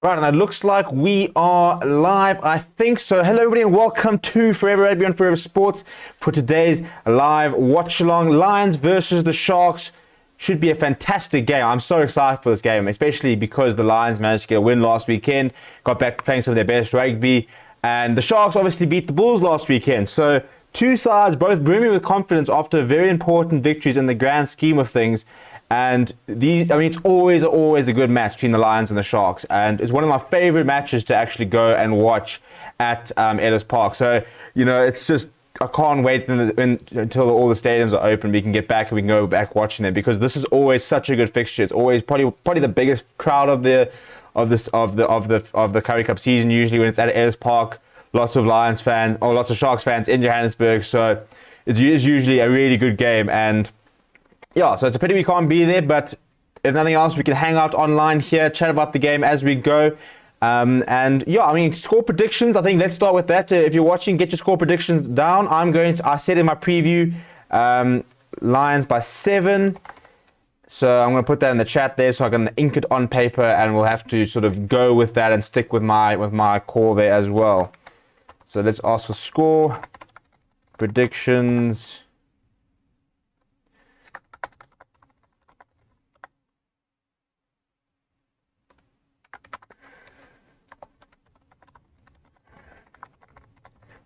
Right, and it looks like we are live, I think so. Hello everybody and welcome to Forever Rugby on Forever Sports for today's live watch-along. Lions versus the Sharks should be a fantastic game. I'm so excited for this game, especially because the Lions managed to get a win last weekend, got back to playing some of their best rugby, and the Sharks obviously beat the Bulls last weekend. So two sides both brimming with confidence after very important victories in the grand scheme of things. And it's always a good match between the Lions and the Sharks, and it's one of my favorite matches to actually go and watch at Ellis Park. So it's just, I can't wait until all the stadiums are open. We can get back and we can go back watching them, because this is always such a good fixture. It's always probably the biggest crowd of the Currie Cup season. Usually when it's at Ellis Park, lots of Lions fans or lots of Sharks fans in Johannesburg. So it is usually a really good game. And yeah, so it's a pity we can't be there, but if nothing else, we can hang out online here, chat about the game as we go. And yeah, score predictions, I think let's start with that. If you're watching, get your score predictions down. I said in my preview, Lions by 7. So I'm going to put that in the chat there, so I can ink it on paper, and we'll have to sort of go with that and stick with my call there as well. So let's ask for score predictions.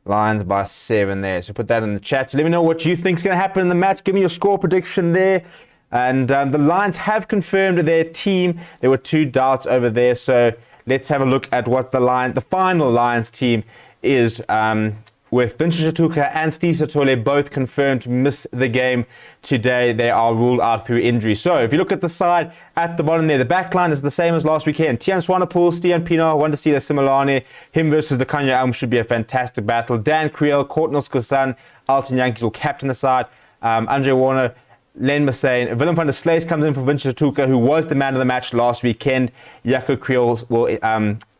Lions by 7 there. So put that in the chat. So let me know what you think is going to happen in the match. Give me your score prediction there. And the Lions have confirmed their team. There were 2 doubts over there. So let's have a look at what the final Lions team is. With Vincent Shatuka and Steve Satole both confirmed to miss the game today. They are ruled out through injury. So if you look at the side at the bottom there, the back line is the same as last weekend. Tian Swanepoel, Stian Pienaar, Wandisile Similane. Him versus the Kanya should be a fantastic battle. Dan Kriel, Courtney Skosan, Alton Yankees will captain the side. Andre Warner, Len Massane. Willem van der Slees comes in for Vincent Shatuka, who was the man of the match last weekend. Jaco Kriel will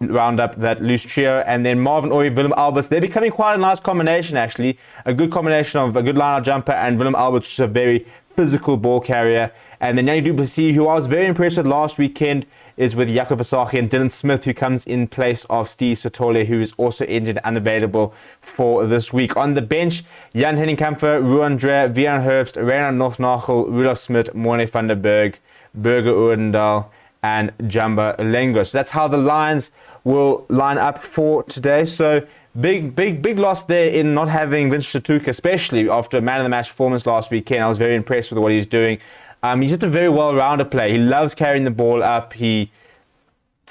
round up that loose trio. And then Marvin Orie, Willem Alberts. They're becoming quite a nice combination, actually. A good combination of a good line-out jumper and Willem Alberts, which is a very physical ball carrier. And then Yanni du Plessis, who I was very impressed with last weekend, is with Jaco Visagie and Dylan Smith, who comes in place of Steve Satole, who is also injured and unavailable for this week. On the bench, Jan Henning Kamfer, Ruan Dre, Vian Herbst, Reina Northnagel, Rudolf Smit, Morne van der Berg, Burger Oudendal, and Jamba Lengo. So that's how the Lions will line up for today. So big loss there in not having Vince Shatuka, especially after a man of the match performance last weekend. I was very impressed with what he's doing. He's just a very well-rounded player. He loves carrying the ball up. He's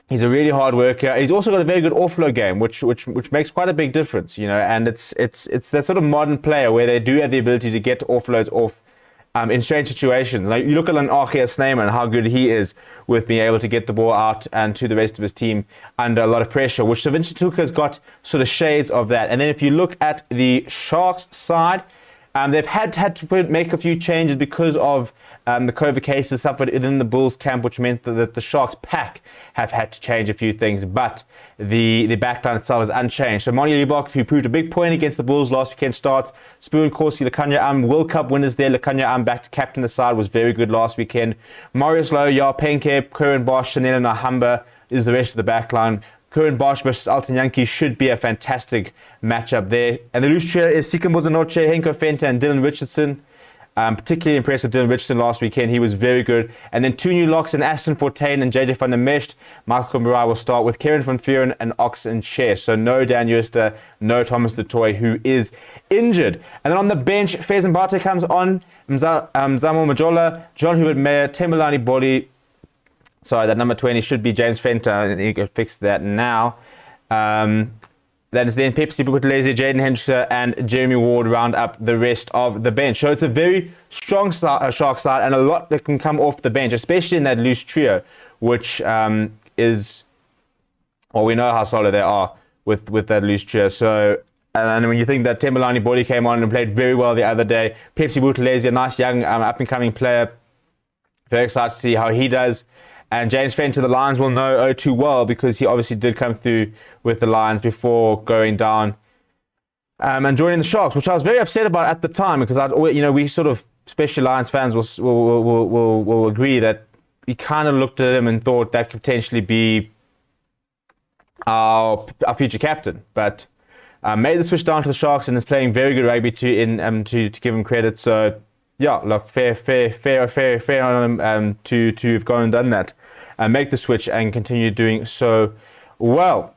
a really hard worker. He's also got a very good offload game, which makes quite a big difference, And it's that sort of modern player where they do have the ability to get offloads off in strange situations. Like you look at an Archie Snyman and how good he is with being able to get the ball out and to the rest of his team under a lot of pressure, which Vincent Shatuka has got sort of shades of that. And then if you look at the Sharks side, they've had to make a few changes because of the COVID cases suffered within the Bulls camp, which meant that the Sharks pack have had to change a few things, but the backline itself is unchanged. So Moni Liebach, who proved a big point against the Bulls last weekend, starts. Spoon Corsi, Lekanya World Cup winners there. Lekanya back to captain the side, was very good last weekend. Marius Lowe, Yar Penke, Curran Bosch, Chanel Nahamba is the rest of the backline. Curran Bosch versus Alton Yankees should be a fantastic matchup there. And the loose trio is Sika Mozanoche, Henko Fenta, and Dylan Richardson. Particularly impressed with Dylan Richardson last weekend. He was very good. And then 2 new locks in Aston Fortain and JJ van der Mesht. Michael Murai will start with Kieran van Vuren and Ox and Cher. So no Dan Jooste, no Thomas du Toit, who is injured. And then on the bench, Fez Mbate comes on. Mzamo Majola, John Hubert Meyer, Tembelani Boli. Sorry, that number 20 should be James Fenter. I think you can fix that now. Then Pepsi Buthelezi, Jaden Henderson, and Jeremy Ward round up the rest of the bench. So it's a very strong Shark side and a lot that can come off the bench, especially in that loose trio, which is, well, we know how solid they are with that loose trio. So, and when you think that Tembelani Boli came on and played very well the other day, Pepsi Buthelezi, a nice young up-and-coming player, very excited to see how he does. And James Fenter, the Lions will know too well, because he obviously did come through with the Lions before going down and joining the Sharks, which I was very upset about at the time, because we sort of, especially Lions fans, will agree that we kind of looked at him and thought that could potentially be our future captain, but made the switch down to the Sharks and is playing very good rugby to give him credit. So yeah, look, fair on him to have gone and done that and make the switch and continue doing so well.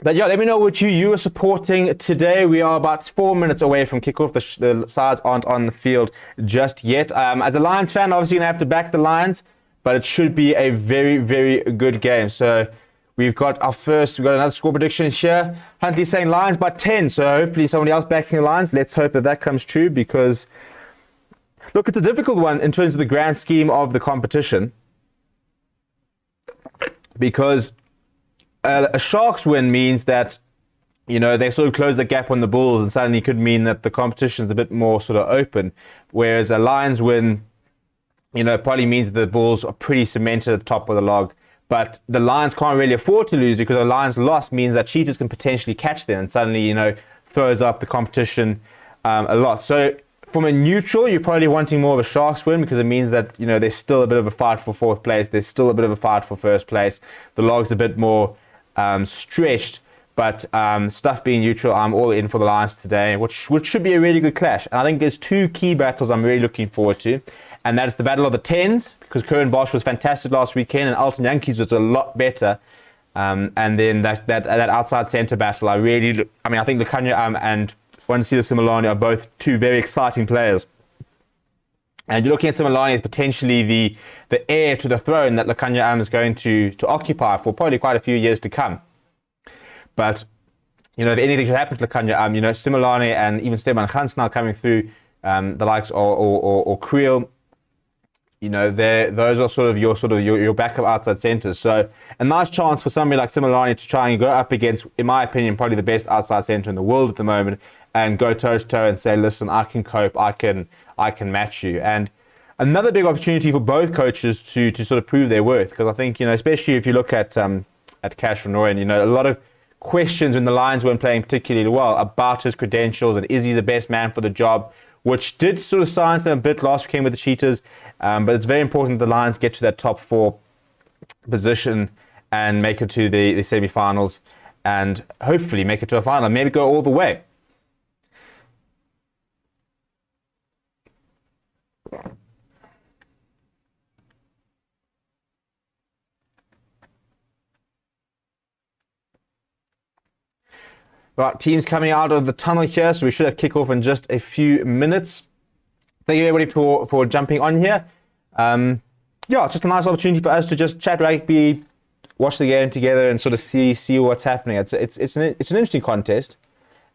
But yeah, let me know what you are supporting today. We are about 4 minutes away from kickoff. The sides aren't on the field just yet. As a Lions fan, obviously going to have to back the Lions, but it should be a very, very good game. So we've got another score prediction here. Huntley saying Lions by 10. So hopefully somebody else backing the Lions. Let's hope that comes true, because look, it's a difficult one in terms of the grand scheme of the competition, because a Sharks win means that, they sort of close the gap on the Bulls, and suddenly could mean that the competition is a bit more sort of open. Whereas a Lions win, probably means that the Bulls are pretty cemented at the top of the log. But the Lions can't really afford to lose, because a Lions loss means that Cheetahs can potentially catch them, and suddenly, throws up the competition a lot. So from a neutral, you're probably wanting more of a Sharks win, because it means that, there's still a bit of a fight for fourth place. There's still a bit of a fight for first place. The log's a bit more stretched, but stuff being neutral, I'm all in for the Lions today, which should be a really good clash. And I think there's two key battles I'm really looking forward to, and that's the battle of the 10s, because Curran Bosch was fantastic last weekend and Alton Yankees was a lot better. And then that outside centre battle, I think Lukanya and Wansila Similani are both two very exciting players. And you're looking at Similani as potentially the heir to the throne that Lukanya is going to occupy for probably quite a few years to come. But, if anything should happen to Lukanya, Similani and even Steban Hans now coming through, the likes or Creel, those are sort of your backup outside centres. So a nice chance for somebody like Similani to try and go up against, in my opinion, probably the best outside centre in the world at the moment, and go toe to toe and say, listen, I can cope, I can match you. And another big opportunity for both coaches to sort of prove their worth, because I think, especially if you look at Cash van Rooyen, a lot of questions when the Lions weren't playing particularly well about his credentials and is he the best man for the job, which did sort of silence them a bit last weekend with the Cheetahs. But it's very important the Lions get to that top 4 position and make it to the semi-finals, and hopefully make it to a final, maybe go all the way. Right, teams coming out of the tunnel here, so we should have kickoff in just a few minutes. Thank you everybody for jumping on here. Yeah, it's just a nice opportunity for us to just chat rugby, watch the game together, and sort of see what's happening. It's an interesting contest,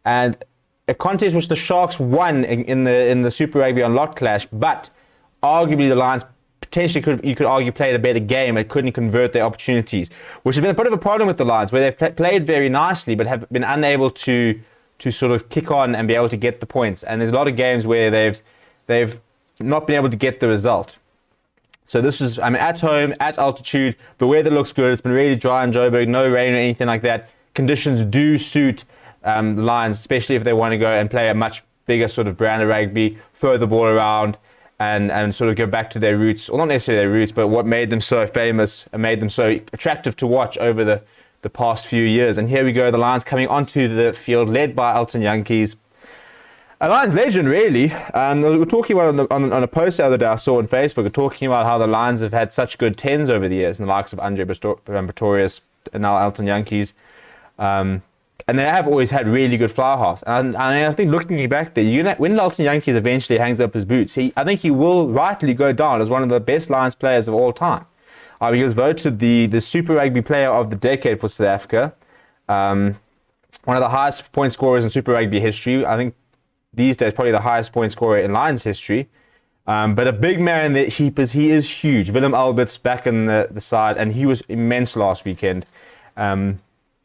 and a contest which the Sharks won in the Super Rugby Unlocked clash, but arguably the Lions potentially you could argue played a better game and couldn't convert their opportunities, which has been a bit of a problem with the Lions, where they've played very nicely but have been unable to sort of kick on and be able to get the points. And there's a lot of games where they've not been able to get the result. So this is, at home, at altitude, the weather looks good. It's been really dry in Joburg, no rain or anything like that. Conditions do suit the Lions, especially if they want to go and play a much bigger sort of brand of rugby, throw the ball around, and sort of go back to their roots, or not necessarily their roots, but what made them so famous and made them so attractive to watch over the past few years. And here we go, the Lions coming onto the field, led by Alton Yankees. A Lions legend, really. We were talking about on a post the other day I saw on Facebook, talking about how the Lions have had such good 10s over the years, and the likes of Andre Pretorius and now Alton Yankees. And they have always had really good fly halves. And I think looking back there, when Alton Yankees eventually hangs up his boots, I think he will rightly go down as one of the best Lions players of all time. He was voted the Super Rugby Player of the Decade for South Africa. One of the highest point scorers in Super Rugby history. I think these days probably the highest point scorer in Lions history. But a big man in the heap he is huge. Willem Albert's back in the side, and he was immense last weekend.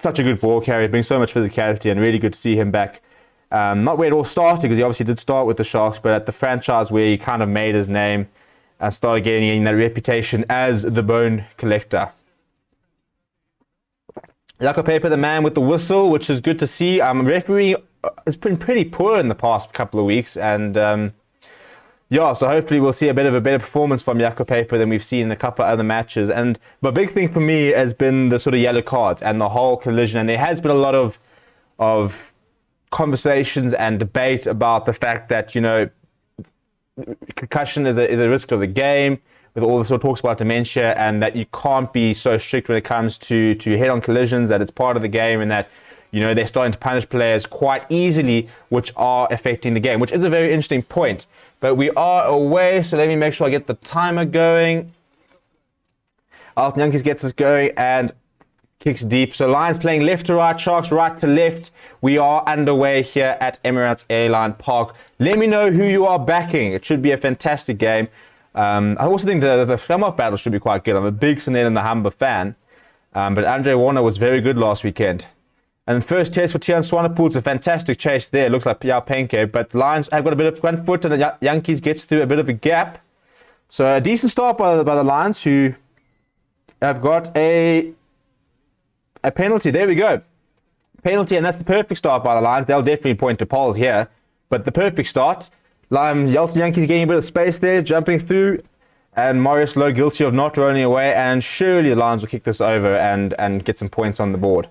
Such a good ball carrier, brings so much physicality, and really good to see him back. Not where it all started, because he obviously did start with the Sharks, but at the franchise where he kind of made his name and started getting that reputation as the bone collector. Jaco Paper, the man with the whistle, which is good to see. Referee has been pretty poor in the past couple of weeks, and yeah, so hopefully we'll see a bit of a better performance from Jaco Paper than we've seen in a couple of other matches. And the big thing for me has been the sort of yellow cards and the whole collision. And there has been a lot of conversations and debate about the fact that, you know, concussion is a risk of the game, with all the sort of talks about dementia, and that you can't be so strict when it comes to head-on collisions, that it's part of the game, and that, you know, they're starting to punish players quite easily, which are affecting the game, which is a very interesting point. But we are away, so let me make sure I get the timer going. Alton Yankees gets us going and kicks deep. So Lions playing left to right, Sharks right to left. We are underway here at Emirates Airline Park. Let me know who you are backing. It should be a fantastic game. I also think the scrum-off battle should be quite good. I'm a big Sunil and the Humber fan. But Andre Warner was very good last weekend. And the first test for Tian Swanepoel, it's a fantastic chase there. It looks like Pia Penke, but the Lions have got a bit of front foot, and the Yankees gets through a bit of a gap. So a decent start by the Lions, who have got a penalty. There we go. Penalty, and that's the perfect start by the Lions. They'll definitely point to polls here, but the perfect start. Yeltsin Yankees getting a bit of space there, jumping through, and Marius Lowe guilty of not rolling away, and surely the Lions will kick this over and get some points on the board.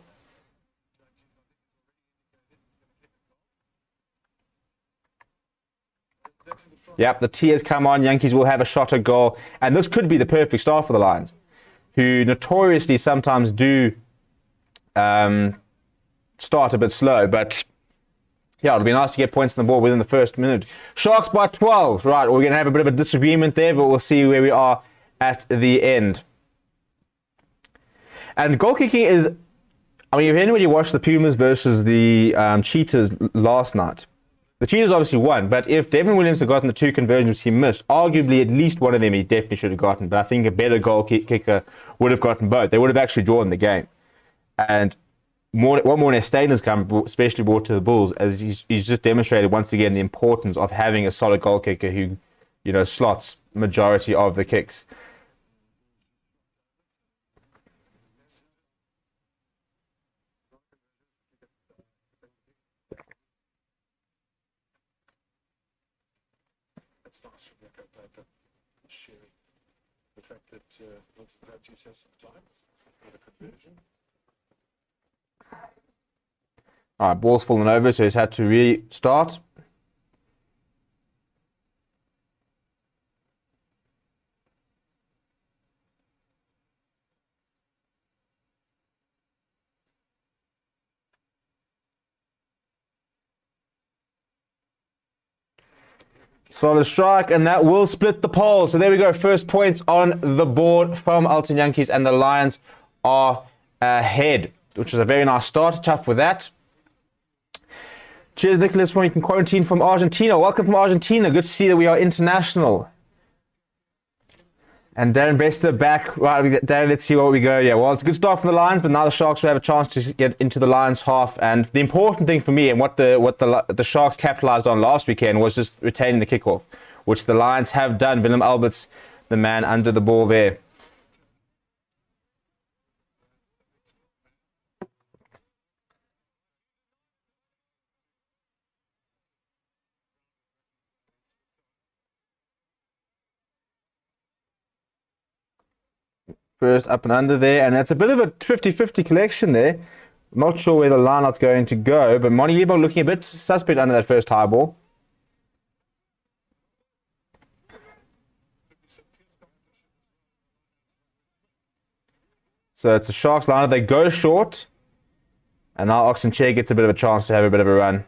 Yep, the T has come on. Yankees will have a shot at goal. And this could be the perfect start for the Lions, who notoriously sometimes do start a bit slow. But, yeah, it'll be nice to get points on the board within the first minute. Sharks by 12. Right, we're going to have a bit of a disagreement there, but we'll see where we are at the end. And goal kicking is... I mean, if anybody watched the Pumas versus the Cheetahs last night, the Cheetahs obviously won, but if Devin Williams had gotten the 2 conversions he missed, arguably at least one of them he definitely should have gotten. But I think a better goal kicker would have gotten both. They would have actually drawn the game. And what Morné Steyn has come, especially brought to the Bulls, as he's just demonstrated once again the importance of having a solid goal kicker who, you know, slots majority of the kicks. It's nice from Jaco Paper sharing the fact that North Produce has some time for the conversion. All right, ball's fallen over, so he's had to restart. Solid strike, and that will split the poll. So there we go. First points on the board from Alton Yankees, and the Lions are ahead, which is a very nice start. Tough with that. Cheers, Nicholas, from quarantine from Argentina. Welcome from Argentina. Good to see that we are international. And Darren Bester back. Right, Darren, let's see what we go. Yeah, well, it's a good start for the Lions, but now the Sharks will have a chance to get into the Lions half. And the important thing for me, and what the Sharks capitalized on last weekend, was just retaining the kickoff, which the Lions have done. Willem Alberts, the man under the ball there. First up and under there, and it's a bit of a 50-50 collection there. Not sure where the lineout's going to go, but Monty Yebo looking a bit suspect under that first high ball. So it's a Sharks liner. They go short, and now Oxenchair gets a bit of a chance to have a bit of a run.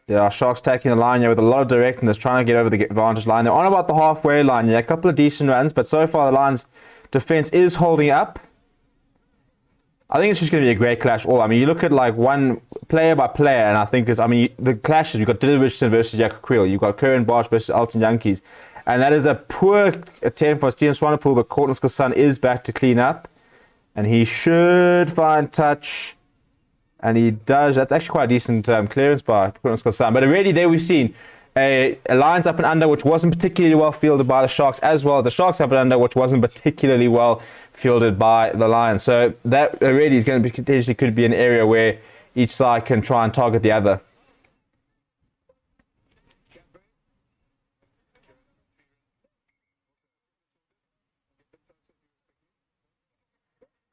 Yeah, Sharks taking the line here with a lot of directness, trying to get over the advantage line. They're on about the halfway line. Yeah, a couple of decent runs, but so far the Lions' defense is holding up. I think it's just going to be a great clash. I mean, you look at like one player by player, and I think the clashes. You've got Dylan Richardson versus Jaco Creel. You've got Curran Barch versus Alton Yankees, and that is a poor attempt for Steven Swanepoel. But Courtney Skilson is back to clean up, and he should find touch. And he does. That's actually quite a decent clearance by Skilson. But already there we've seen a Lions up and under, which wasn't particularly well fielded by the Sharks, as well as the Sharks up and under, which wasn't particularly well fielded by the Lions. So that already is going to be potentially could be an area where each side can try and target the other.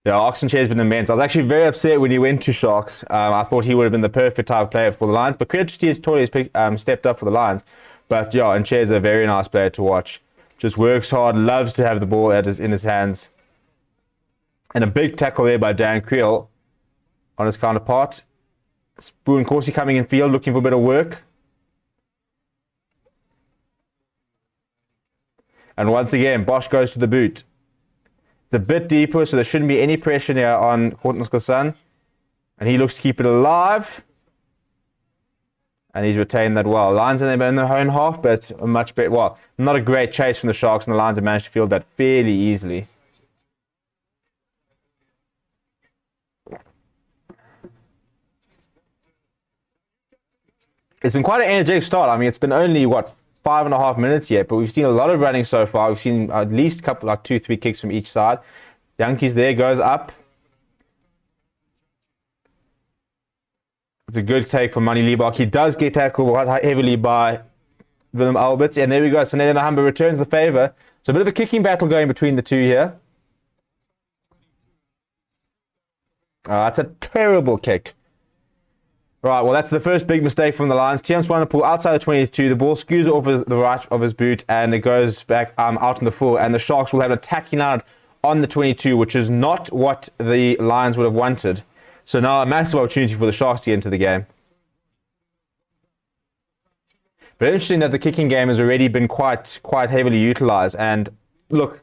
Yeah, Oxenchair has been immense. I was actually very upset when he went to Sharks. I thought he would have been the perfect type of player for the Lions. But credit to his Tory has stepped up for the Lions. But yeah, and Chair's a very nice player to watch. Just works hard, loves to have the ball in his hands. And a big tackle there by Dan Creel on his counterpart. Spoon Corsi coming in field, looking for a bit of work. And once again, Bosch goes to the boot. It's a bit deeper, so there shouldn't be any pressure here on Kortensson. And he looks to keep it alive. And he's retained that well. Lions in their own half, but a much better. Well, not a great chase from the Sharks, and the Lions have managed to field that fairly easily. It's been quite an energetic start. I mean, it's been only, 5.5 minutes yet, but we've seen a lot of running so far. We've seen at least a couple, 2-3 kicks from each side. Yankees there, goes up. It's a good take from Manny Liebach. He does get tackled quite heavily by Willem Alberts. And there we go. So Nene Humber returns the favor. So a bit of a kicking battle going between the two here. That's a terrible kick. Right, well, that's the first big mistake from the Lions. Tian Swanepoel outside the 22. The ball skews off the right of his boot, and it goes back out in the full. And the Sharks will have an attacking out on the 22, which is not what the Lions would have wanted. So now a massive opportunity for the Sharks to get into the game. But interesting that the kicking game has already been quite heavily utilized. And look,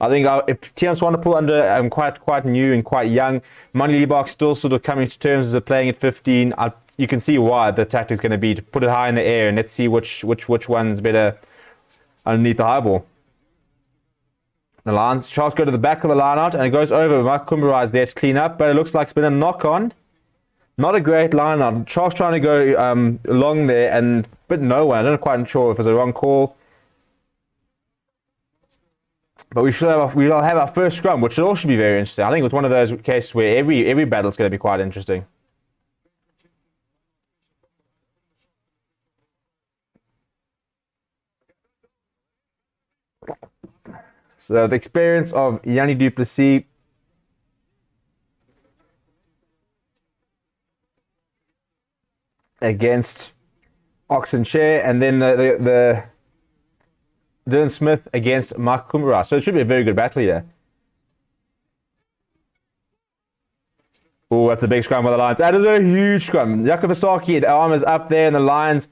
I think if Tian Swanepoel under quite new and quite young, Manny Liebach still sort of coming to terms as playing at 15. You can see why the tactic is going to be to put it high in the air and let's see which one's better underneath the high ball. The Sharks go to the back of the line out and it goes over. Mike Kumbara is there to clean up, but it looks like it's been a knock on. Not a great line out. Sharks trying to go along there, but no one. I'm not quite sure if it's a wrong call. But we'll have our first scrum, which should also be very interesting. I think it's one of those cases where every battle is going to be quite interesting. So the experience of Yanni Duplessis. Against Oxenchair, and then the Dylan Smith against Mark Kumbara. So it should be a very good battle here. Oh, that's a big scrum by the Lions. That is a huge scrum. Yakovasaki, the arm is up there, and the Lions.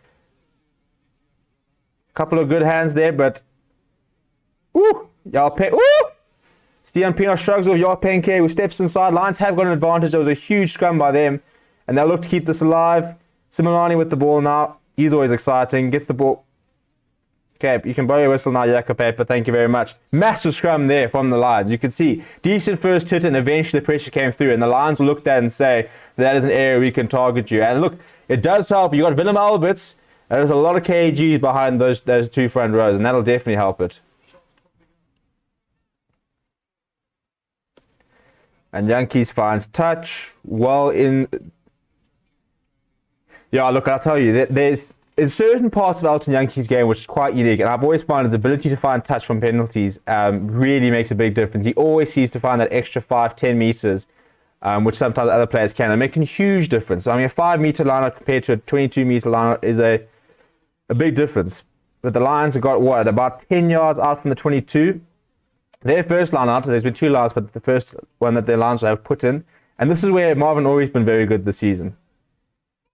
A couple of good hands there, but. Ooh, Yarpen. Ooh! Stian Pienaar shrugs with Yarpenke, who steps inside. Lions have got an advantage. There was a huge scrum by them, and they'll look to keep this alive. Similani with the ball now. He's always exciting. Gets the ball. Okay, you can blow your whistle now, Jakob Paper. Thank you very much. Massive scrum there from the Lions. You can see decent first hit, and eventually the pressure came through. And the Lions looked at and say, that is an area we can target you. And look, it does help. You got Willem Alberts. There's a lot of kgs behind those two front rows, and that'll definitely help it. And Yankees finds touch well in. Yeah, look, I'll tell you, there's certain parts of Elton Yankees' game which is quite unique, and I've always found his ability to find touch from penalties really makes a big difference. He always seems to find that extra 5-10 meters, which sometimes other players can, and making a huge difference. I mean, a 5-meter lineout compared to a 22-meter lineout is a big difference. But the Lions have got, about 10 yards out from the 22. Their first lineout, there's been two lines, but the first one that their Lions have put in, and this is where Marvin Ory's been very good this season.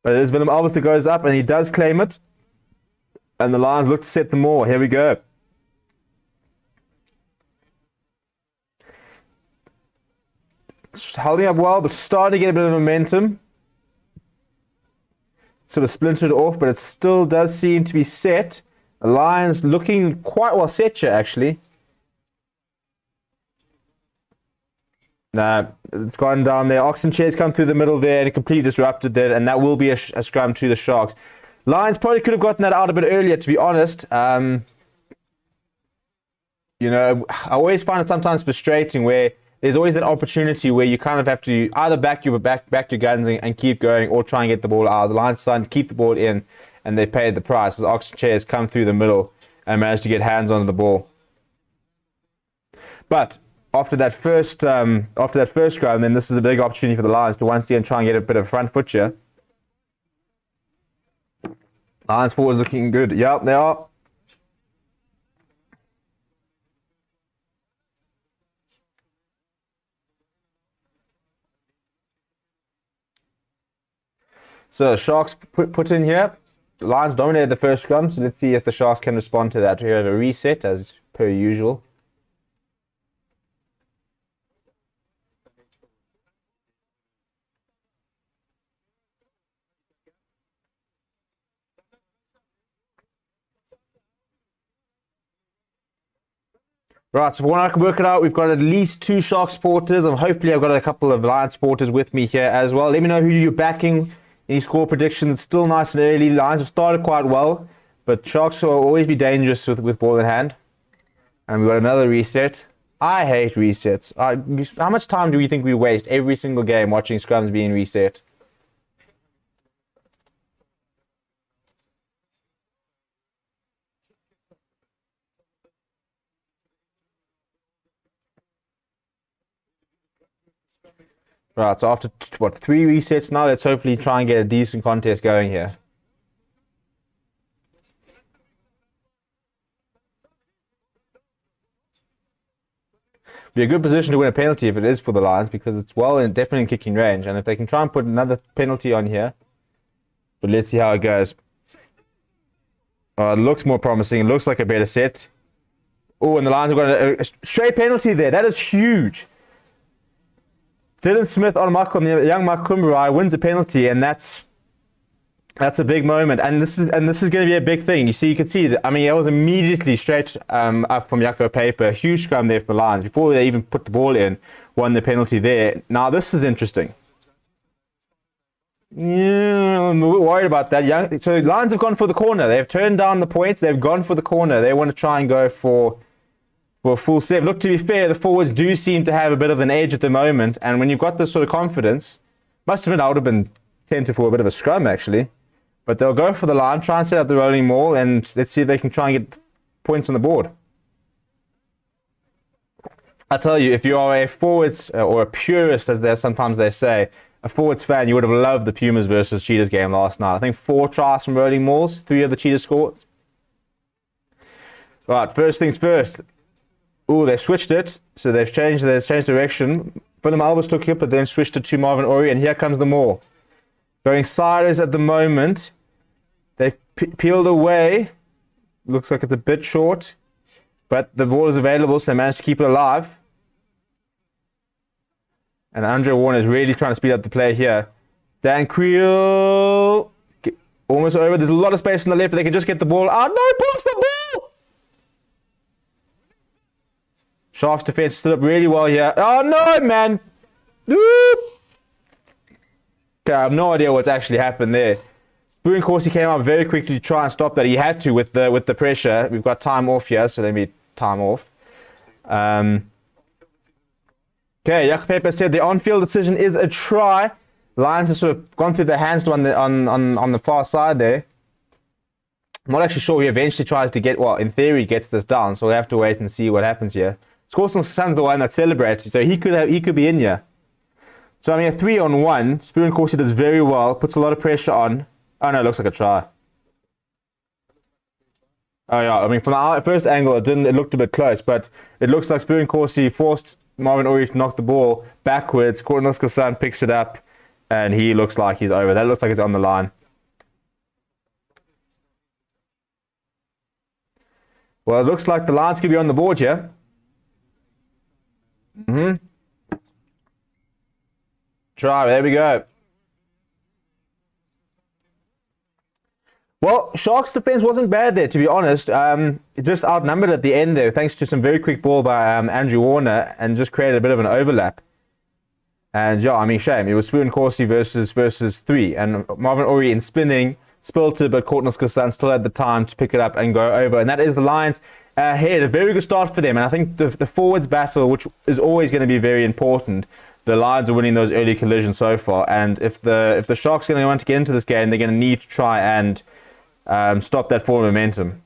But it is Willem Alberts that goes up, and he does claim it. And the Lions look to set them more. Here we go. Holding up well, but starting to get a bit of momentum. Sort of splintered off, but it still does seem to be set. The Lions looking quite well set here, actually. Nah, it's gone down there. Oxenchair's come through the middle there and completely disrupted that, and that will be a scrum to the Sharks. Lions probably could have gotten that out a bit earlier, to be honest. You know, I always find it sometimes frustrating where there's always that opportunity where you kind of have to either back your guns and keep going, or try and get the ball out. The Lions decided to keep the ball in, and they paid the price as Oxford Chairs come through the middle and managed to get hands on the ball. But after that first scrum, then this is a big opportunity for the Lions to once again try and get a bit of front foot here. Lions forwards looking good. Yep, they are. So Sharks put in here. The Lions dominated the first scrum, so let's see if the Sharks can respond to that. We have a reset as per usual. Right, so when I can work it out, we've got at least 2 Shark supporters, and hopefully I've got a couple of Lions supporters with me here as well. Let me know who you're backing. Any score predictions? It's still nice and early. Lions have started quite well, but Sharks will always be dangerous with ball in hand. And we've got another reset. I hate resets. How much time do we think we waste every single game watching scrums being reset? Right, so after, 3 resets now, let's hopefully try and get a decent contest going here. Be a good position to win a penalty if it is for the Lions, because it's definitely in kicking range, and if they can try and put another penalty on here. But let's see how it goes. It looks more promising. It looks like a better set. Oh, and the Lions have got a straight penalty there. That is huge. Dylan Smith on the young Makumbrai wins a penalty, and that's a big moment. And this is going to be a big thing. You can see that. I mean, it was immediately straight up from Jaco Paper. Huge scrum there for Lions before they even put the ball in. Won the penalty there. Now this is interesting. Yeah, I'm a bit worried about that. So the Lions have gone for the corner. They've turned down the points. They've gone for the corner. They want to try and go for a full set. Look, to be fair, the forwards do seem to have a bit of an edge at the moment, and when you've got this sort of confidence, must have been, I would have been tempted for a bit of a scrum actually, but they'll go for the line, try and set up the rolling maul, and let's see if they can try and get points on the board. I tell you, if you are a forwards or a purist, as sometimes they say, a forwards fan, you would have loved the Pumas versus Cheetahs game last night. I think 4 tries from rolling mauls, 3 of the Cheetahs scored. Right, first things first. Oh, they switched it, so they've changed direction. Willem Albers took it, but then switched it to Marvin Orie, and here comes the maul. Going sideways at the moment. They've peeled away. Looks like it's a bit short, but the ball is available, so they managed to keep it alive. And Andre Warner is really trying to speed up the play here. Dan Creel, almost over. There's a lot of space on the left, but they can just get the ball out. No, past the ball! Sharks defense stood up really well here. Oh no, man! Whoop. Okay, I have no idea what's actually happened there. Spoon Corsi came up very quickly to try and stop that. He had to with the pressure. We've got time off here, so let me time off. Okay, Jaco Paper said the on-field decision is a try. Lions have sort of gone through their hands on the far side there. I'm not actually sure he eventually tries to get, well, in theory, gets this down, so we'll have to wait and see what happens here. Scorson's son's the one that celebrates, so he could be in here. So I mean, a 3-on-1. Spoon Corsi does very well, puts a lot of pressure on. Oh no, it looks like a try. Oh yeah, I mean, from the first angle, it looked a bit close, but it looks like Spoon Corsi forced Marvin Orie to knock the ball backwards. Scorson's son picks it up, and he looks like he's over. That looks like it's on the line. Well, it looks like the Lions could be on the board here. Try, there we go. Well, Sharks' defense wasn't bad there, to be honest. It just outnumbered at the end there, thanks to some very quick ball by Andrew Warner, and just created a bit of an overlap. And yeah, I mean, shame. It was Spoon Corsi versus 3, and Marvin Orie in spinning spilt it, but Courtney still had the time to pick it up and go over. And that is the Lions ahead. A very good start for them. And I think the forwards battle, which is always going to be very important, the Lions are winning those early collisions so far. And if the Sharks are going to want to get into this game, they're going to need to try and stop that forward momentum.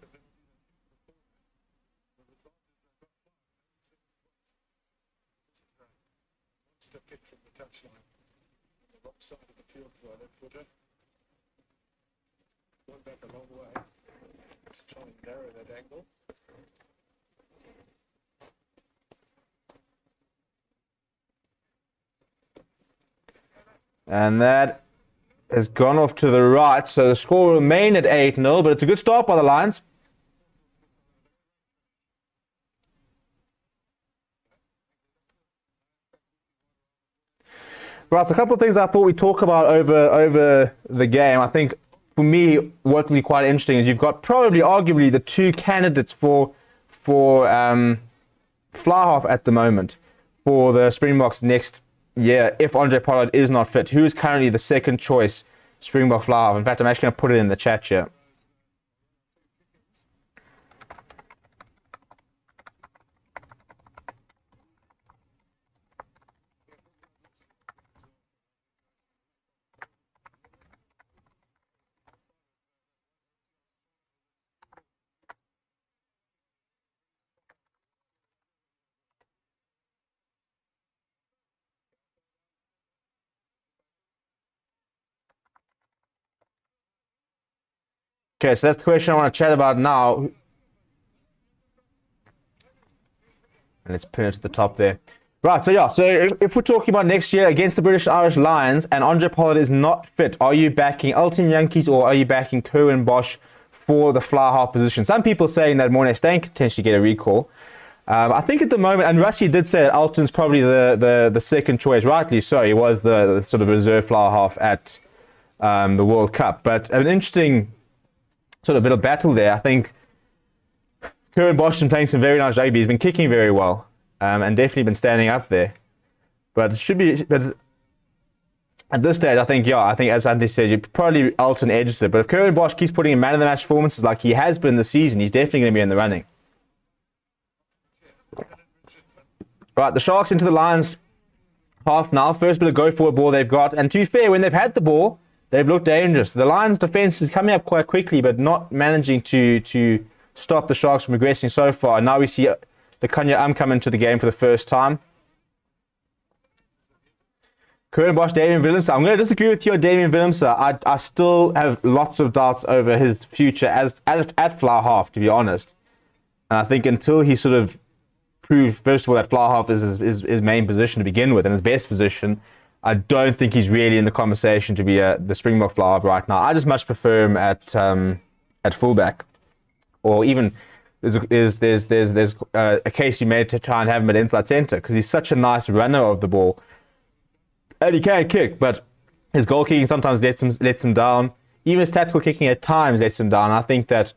Step kick from the touchline on the wrong side of the field for our left footer. Going back a long way to try and narrow that angle. And that has gone off to the right, so the score will remain at 8-0, but it's a good start by the Lions. Right, so a couple of things I thought we'd talk about over the game. I think, for me, what will be quite interesting is you've got probably, arguably, the two candidates for fly half at the moment for the Springboks next year, if Andre Pollard is not fit. Who is currently the second choice Springbok fly half? In fact, I'm actually going to put it in the chat here. Okay, so that's the question I want to chat about now. And let's pin it to the top there. Right, so yeah, so if we're talking about next year against the British Irish Lions and Andre Pollard is not fit, are you backing Elton Jantjies or are you backing Currie Bosch for the fly half position? Some people saying that Morné Steyn could potentially get a recall. I think at the moment, and Rusty did say that Elton's probably the second choice, rightly so. He was the sort of reserve fly half at the World Cup. But an interesting sort of bit of battle there. I think Currie Bosch has been playing some very nice rugby. He's been kicking very well, and definitely been standing up there. But it should be. But at this stage, I think as Andy said, you probably Elton edges it. But if Currie Bosch keeps putting in man of the match performances like he has been this season, he's definitely going to be in the running. Right, the Sharks into the Lions half now. First bit of go forward ball they've got, and to be fair, when they've had the ball, they've looked dangerous. The Lions' defense is coming up quite quickly, but not managing to stop the Sharks from progressing so far. And now we see the Kanya come into the game for the first time. Currie Bosch, Damian Willemse. I'm going to disagree with you on Damian Willemse. I still have lots of doubts over his future at fly half, to be honest. And I think until he sort of proved, first of all, that fly half is his main position to begin with and his best position, I don't think he's really in the conversation to be the Springbok fly half right now. I just much prefer him at fullback, or even there's a case you made to try and have him at inside centre because he's such a nice runner of the ball, and he can kick, but his goal kicking sometimes lets him down. Even his tactical kicking at times lets him down. I think that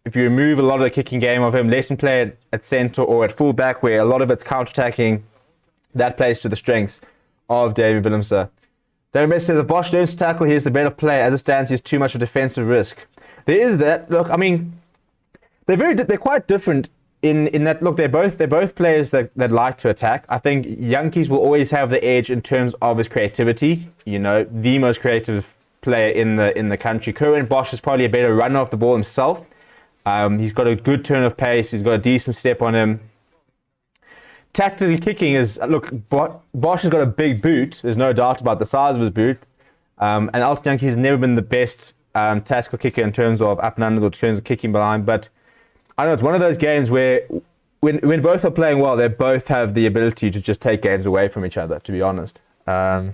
if you remove a lot of the kicking game of him, let him play at centre or at fullback, where a lot of it's counter-attacking, that plays to the strengths of David Willemse. David Willemse says, if Bosch learns to tackle, he's the better player. As it stands, he's too much of a defensive risk. There is that. Look, I mean, they're quite different in that. Look, they're both players that like to attack. I think Jantjies will always have the edge in terms of his creativity. You know, the most creative player in the country. Currie Bosch is probably a better runner of the ball himself. He's got a good turn of pace. He's got a decent step on him. Tactically kicking is, look, Bosch has got a big boot. There's no doubt about the size of his boot. And Elton Jantjies has never been the best tactical kicker in terms of up and under, or in terms of kicking behind. But I don't know, it's one of those games where when both are playing well, they both have the ability to just take games away from each other, to be honest. I've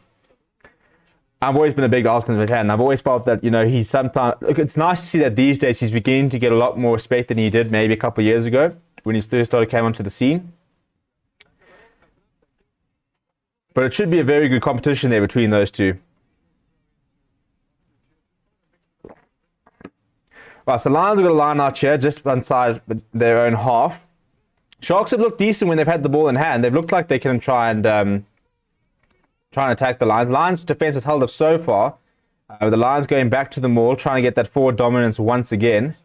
always been a big Elton fan. I've always felt that, you know, he's sometimes... Look, it's nice to see that these days he's beginning to get a lot more respect than he did maybe a couple of years ago when he first came onto the scene. But it should be a very good competition there between those two. Right, so Lions have got a line out here just inside their own half. Sharks have looked decent when they've had the ball in hand. They've looked like they can try and attack the Lions. Lions' defense has held up so far. The Lions going back to the maul, trying to get that forward dominance once again,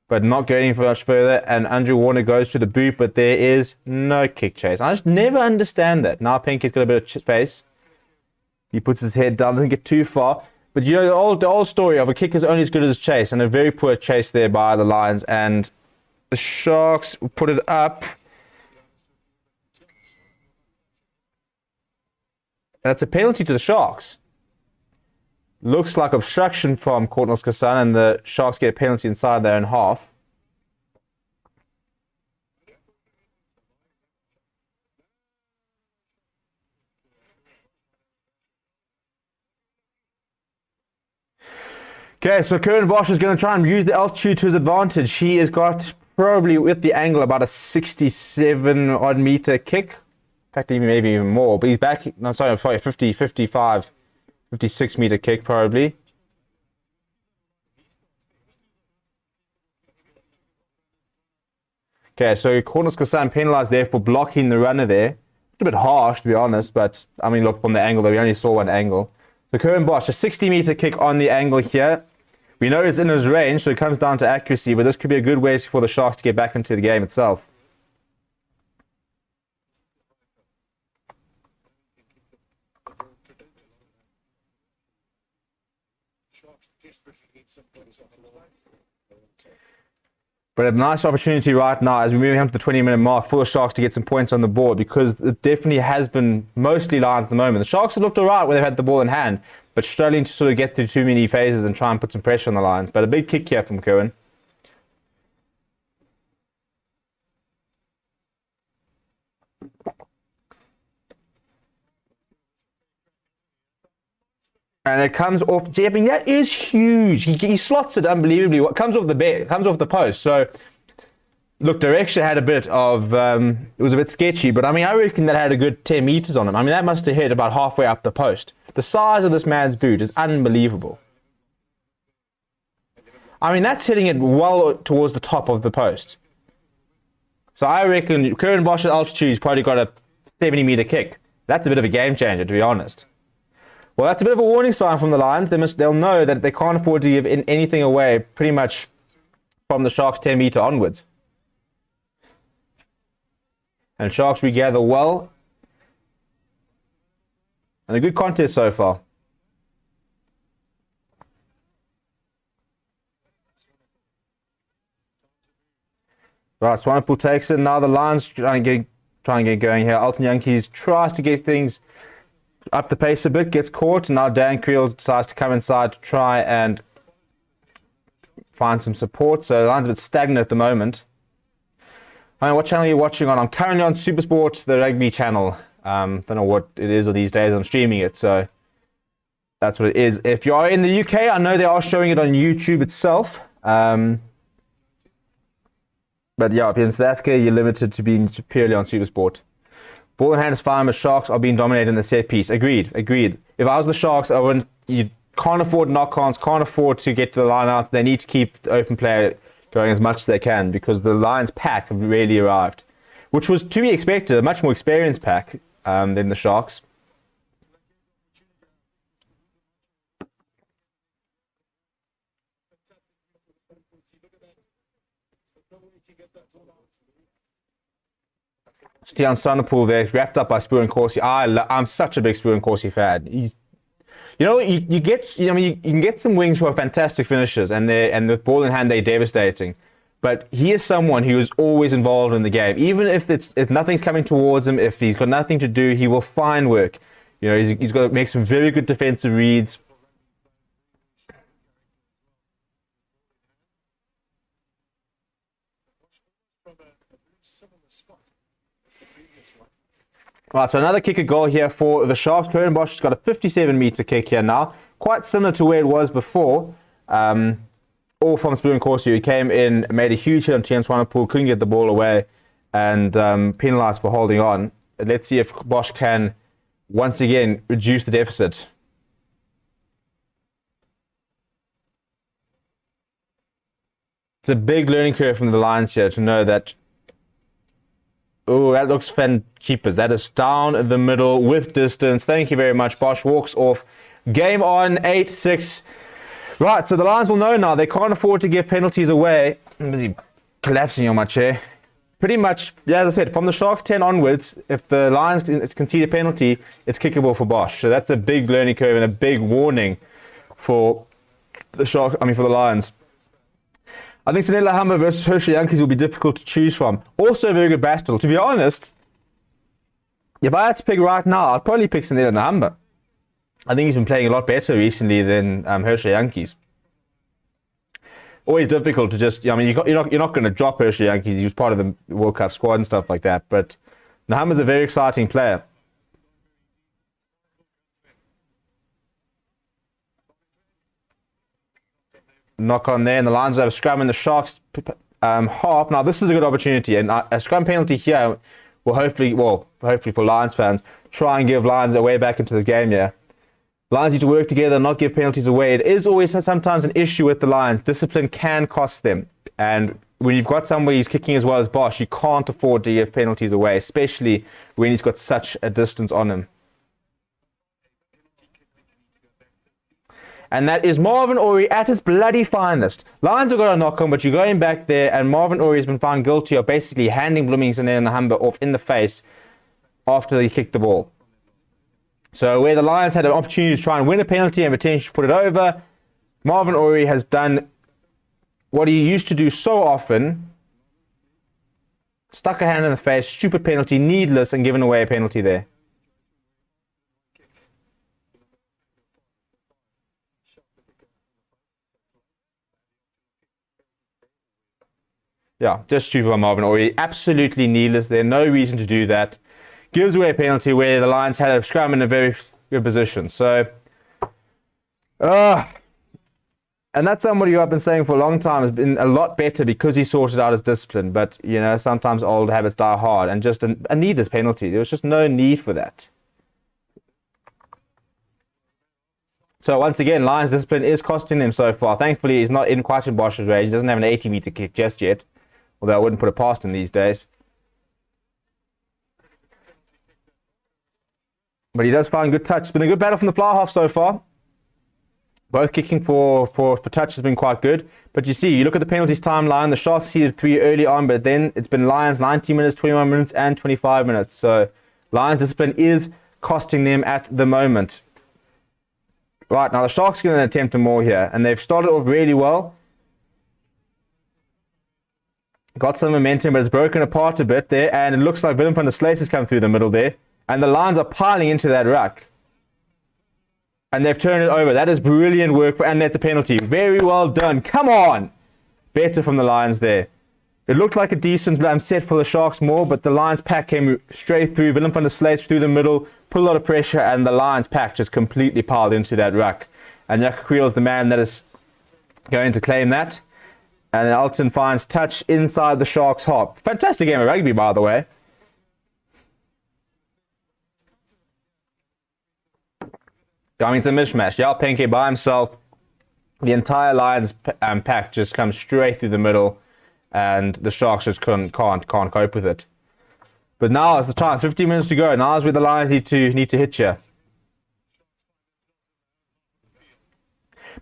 but not going much further. And Andrew Warner goes to the boot, but there is no kick chase. I just never understand that. Now Pinky's got a bit of space. He puts his head down, doesn't get too far. But you know the old story of a kick is only as good as its chase, and a very poor chase there by the Lions. And the Sharks put it up. That's a penalty to the Sharks. Looks like obstruction from Cornels Kassan, and the Sharks get a penalty inside their own half. Okay, so Curran Bosch is going to try and use the altitude to his advantage. He has got probably with the angle about a 67 odd meter kick. In fact, maybe even more. But he's back. No, sorry, 50, 55, 56 meter kick probably. Okay, so Cornels Kassan penalized there for blocking the runner there. A bit harsh, to be honest, but I mean, look, from the angle, though, we only saw one angle. So Curran Bosch, a 60 meter kick on the angle here. We know it's in his range, so it comes down to accuracy, but this could be a good way for the Sharks to get back into the game itself. But a nice opportunity right now as we're moving up to the 20-minute mark for the Sharks to get some points on the board, because it definitely has been mostly Lions at the moment. The Sharks have looked alright when they've had the ball in hand, but struggling to sort of get through too many phases and try and put some pressure on the Lions. But a big kick here from Curran. And it comes off. I mean, that is huge. He slots it unbelievably. What comes off the bed? Comes off the post. So, look, direction had a bit of. It was a bit sketchy, but I mean, I reckon that had a good 10 meters on him. I mean, that must have hit about halfway up the post. The size of this man's boot is unbelievable. I mean, that's hitting it well towards the top of the post. So I reckon Curran Bosch's altitude's probably got a 70 meter kick. That's a bit of a game changer, to be honest. Well, that's a bit of a warning sign from the Lions. They'll know that they can't afford to give anything away pretty much from the Sharks 10 meter onwards. And Sharks regather well. And a good contest so far. Right, Swanepoel takes it. Now the Lions try and get going here. Alton Yankees tries to get things up the pace a bit, gets caught. Now Dan Creels decides to come inside to try and find some support. So the Lions a bit stagnant at the moment. I mean, what channel are you watching on? I'm currently on Supersport, the rugby channel. Don't know what it is these days. I'm streaming it, so that's what it is. If you are in the UK, I know they are showing it on YouTube itself. But yeah, if you're in South Africa, you're limited to being purely on Supersport. Ball in hand is fine, but Sharks are being dominated in the set piece. Agreed. If I was the Sharks, you can't afford knock-ons, can't afford to get to the line out. They need to keep the open play going as much as they can, because the Lions pack have really arrived, which was to be expected, a much more experienced pack than the Sharks. Stian Swanepoel there, wrapped up by Spur and Corsi. I'm such a big Spur and Corsi fan. You can get some wings who are fantastic finishers, and with ball in hand they're devastating. But he is someone who is always involved in the game. Even if nothing's coming towards him, if he's got nothing to do, he will find work. You know, he's got to make some very good defensive reads. Right, so another kicker goal here for the Sharks. Curran Bosch has got a 57-meter kick here now. Quite similar to where it was before. All from Spur and Corsi, who came in, made a huge hit on Stian Swanepoel, couldn't get the ball away, and penalised for holding on. Let's see if Bosch can, once again, reduce the deficit. It's a big learning curve from the Lions here to know that. Oh, that looks fan keepers. That is down the middle with distance. Thank you very much. Bosch walks off Game on, 8-6. Right, so the Lions will know now. They can't afford to give penalties away. I'm busy collapsing on my chair. Pretty much, yeah, as I said, from the Sharks 10 onwards, if the Lions concede a penalty, it's kickable for Bosch. So that's a big learning curve and a big warning for the for the Lions. I think Sanela Humber versus Hershey Yankees will be difficult to choose from. Also a very good battle. To be honest, if I had to pick right now, I'd probably pick Sanela Humber. I think he's been playing a lot better recently than Hershey Yankees. Always difficult to just, I mean, you're not going to drop Hershey Yankees. He was part of the World Cup squad and stuff like that. But Nahamba's a very exciting player. Knock on there, and the Lions have a scrum in the Sharks half. Now this is a good opportunity, and a scrum penalty here will hopefully for Lions fans, try and give Lions a way back into the game here. Lions need to work together and not give penalties away. It is always sometimes an issue with the Lions. Discipline can cost them, and when you've got somebody who's kicking as well as Bosch, you can't afford to give penalties away, especially when he's got such a distance on him. And that is Marvin Orie at his bloody finest. Lions have got a knock on, but you're going back there, and Marvin Orie has been found guilty of basically handing Bloomington and Nahamba off in the face after they kicked the ball. So where the Lions had an opportunity to try and win a penalty and potentially put it over, Marvin Orie has done what he used to do so often. Stuck a hand in the face, stupid penalty, needless, and given away a penalty there. Yeah, just stupid by Marvin Orie. Absolutely needless there. No reason to do that. Gives away a penalty where the Lions had a scrum in a very good position. So, and that's somebody who I've been saying for a long time has been a lot better because he sorted out his discipline. But, you know, sometimes old habits die hard, and just a needless penalty. There was just no need for that. So once again, Lions' discipline is costing them so far. Thankfully, he's not in quite in Bosch's range. He doesn't have an 80-meter kick just yet. Although I wouldn't put it past him these days. But he does find good touch. It's been a good battle from the fly half so far. Both kicking for touch has been quite good. But you see, you look at the penalties timeline, the Sharks seeded 3 early on, but then it's been Lions 90 minutes, 21 minutes, and 25 minutes. So Lions' discipline is costing them at the moment. Right, now the Sharks are going to attempt more here, and they've started off really well. Got some momentum, but it's broken apart a bit there, and it looks like Willem van der Sluys has come through the middle there, and the Lions are piling into that ruck. And they've turned it over. That is brilliant work, and that's a penalty. Very well done. Come on! Better from the Lions there. It looked like a decent set for the Sharks more, but the Lions pack came straight through. Willem van der Sluys through the middle, put a lot of pressure, and the Lions pack just completely piled into that ruck. And Jaco Kriel is the man that is going to claim that. And then Alton finds touch inside the Sharks' half. Fantastic game of rugby, by the way. I mean, it's a mishmash. Yao Penke by himself. The entire Lions pack just comes straight through the middle. And the Sharks just can't cope with it. But now is the time. 15 minutes to go. Now is where the Lions need to hit you.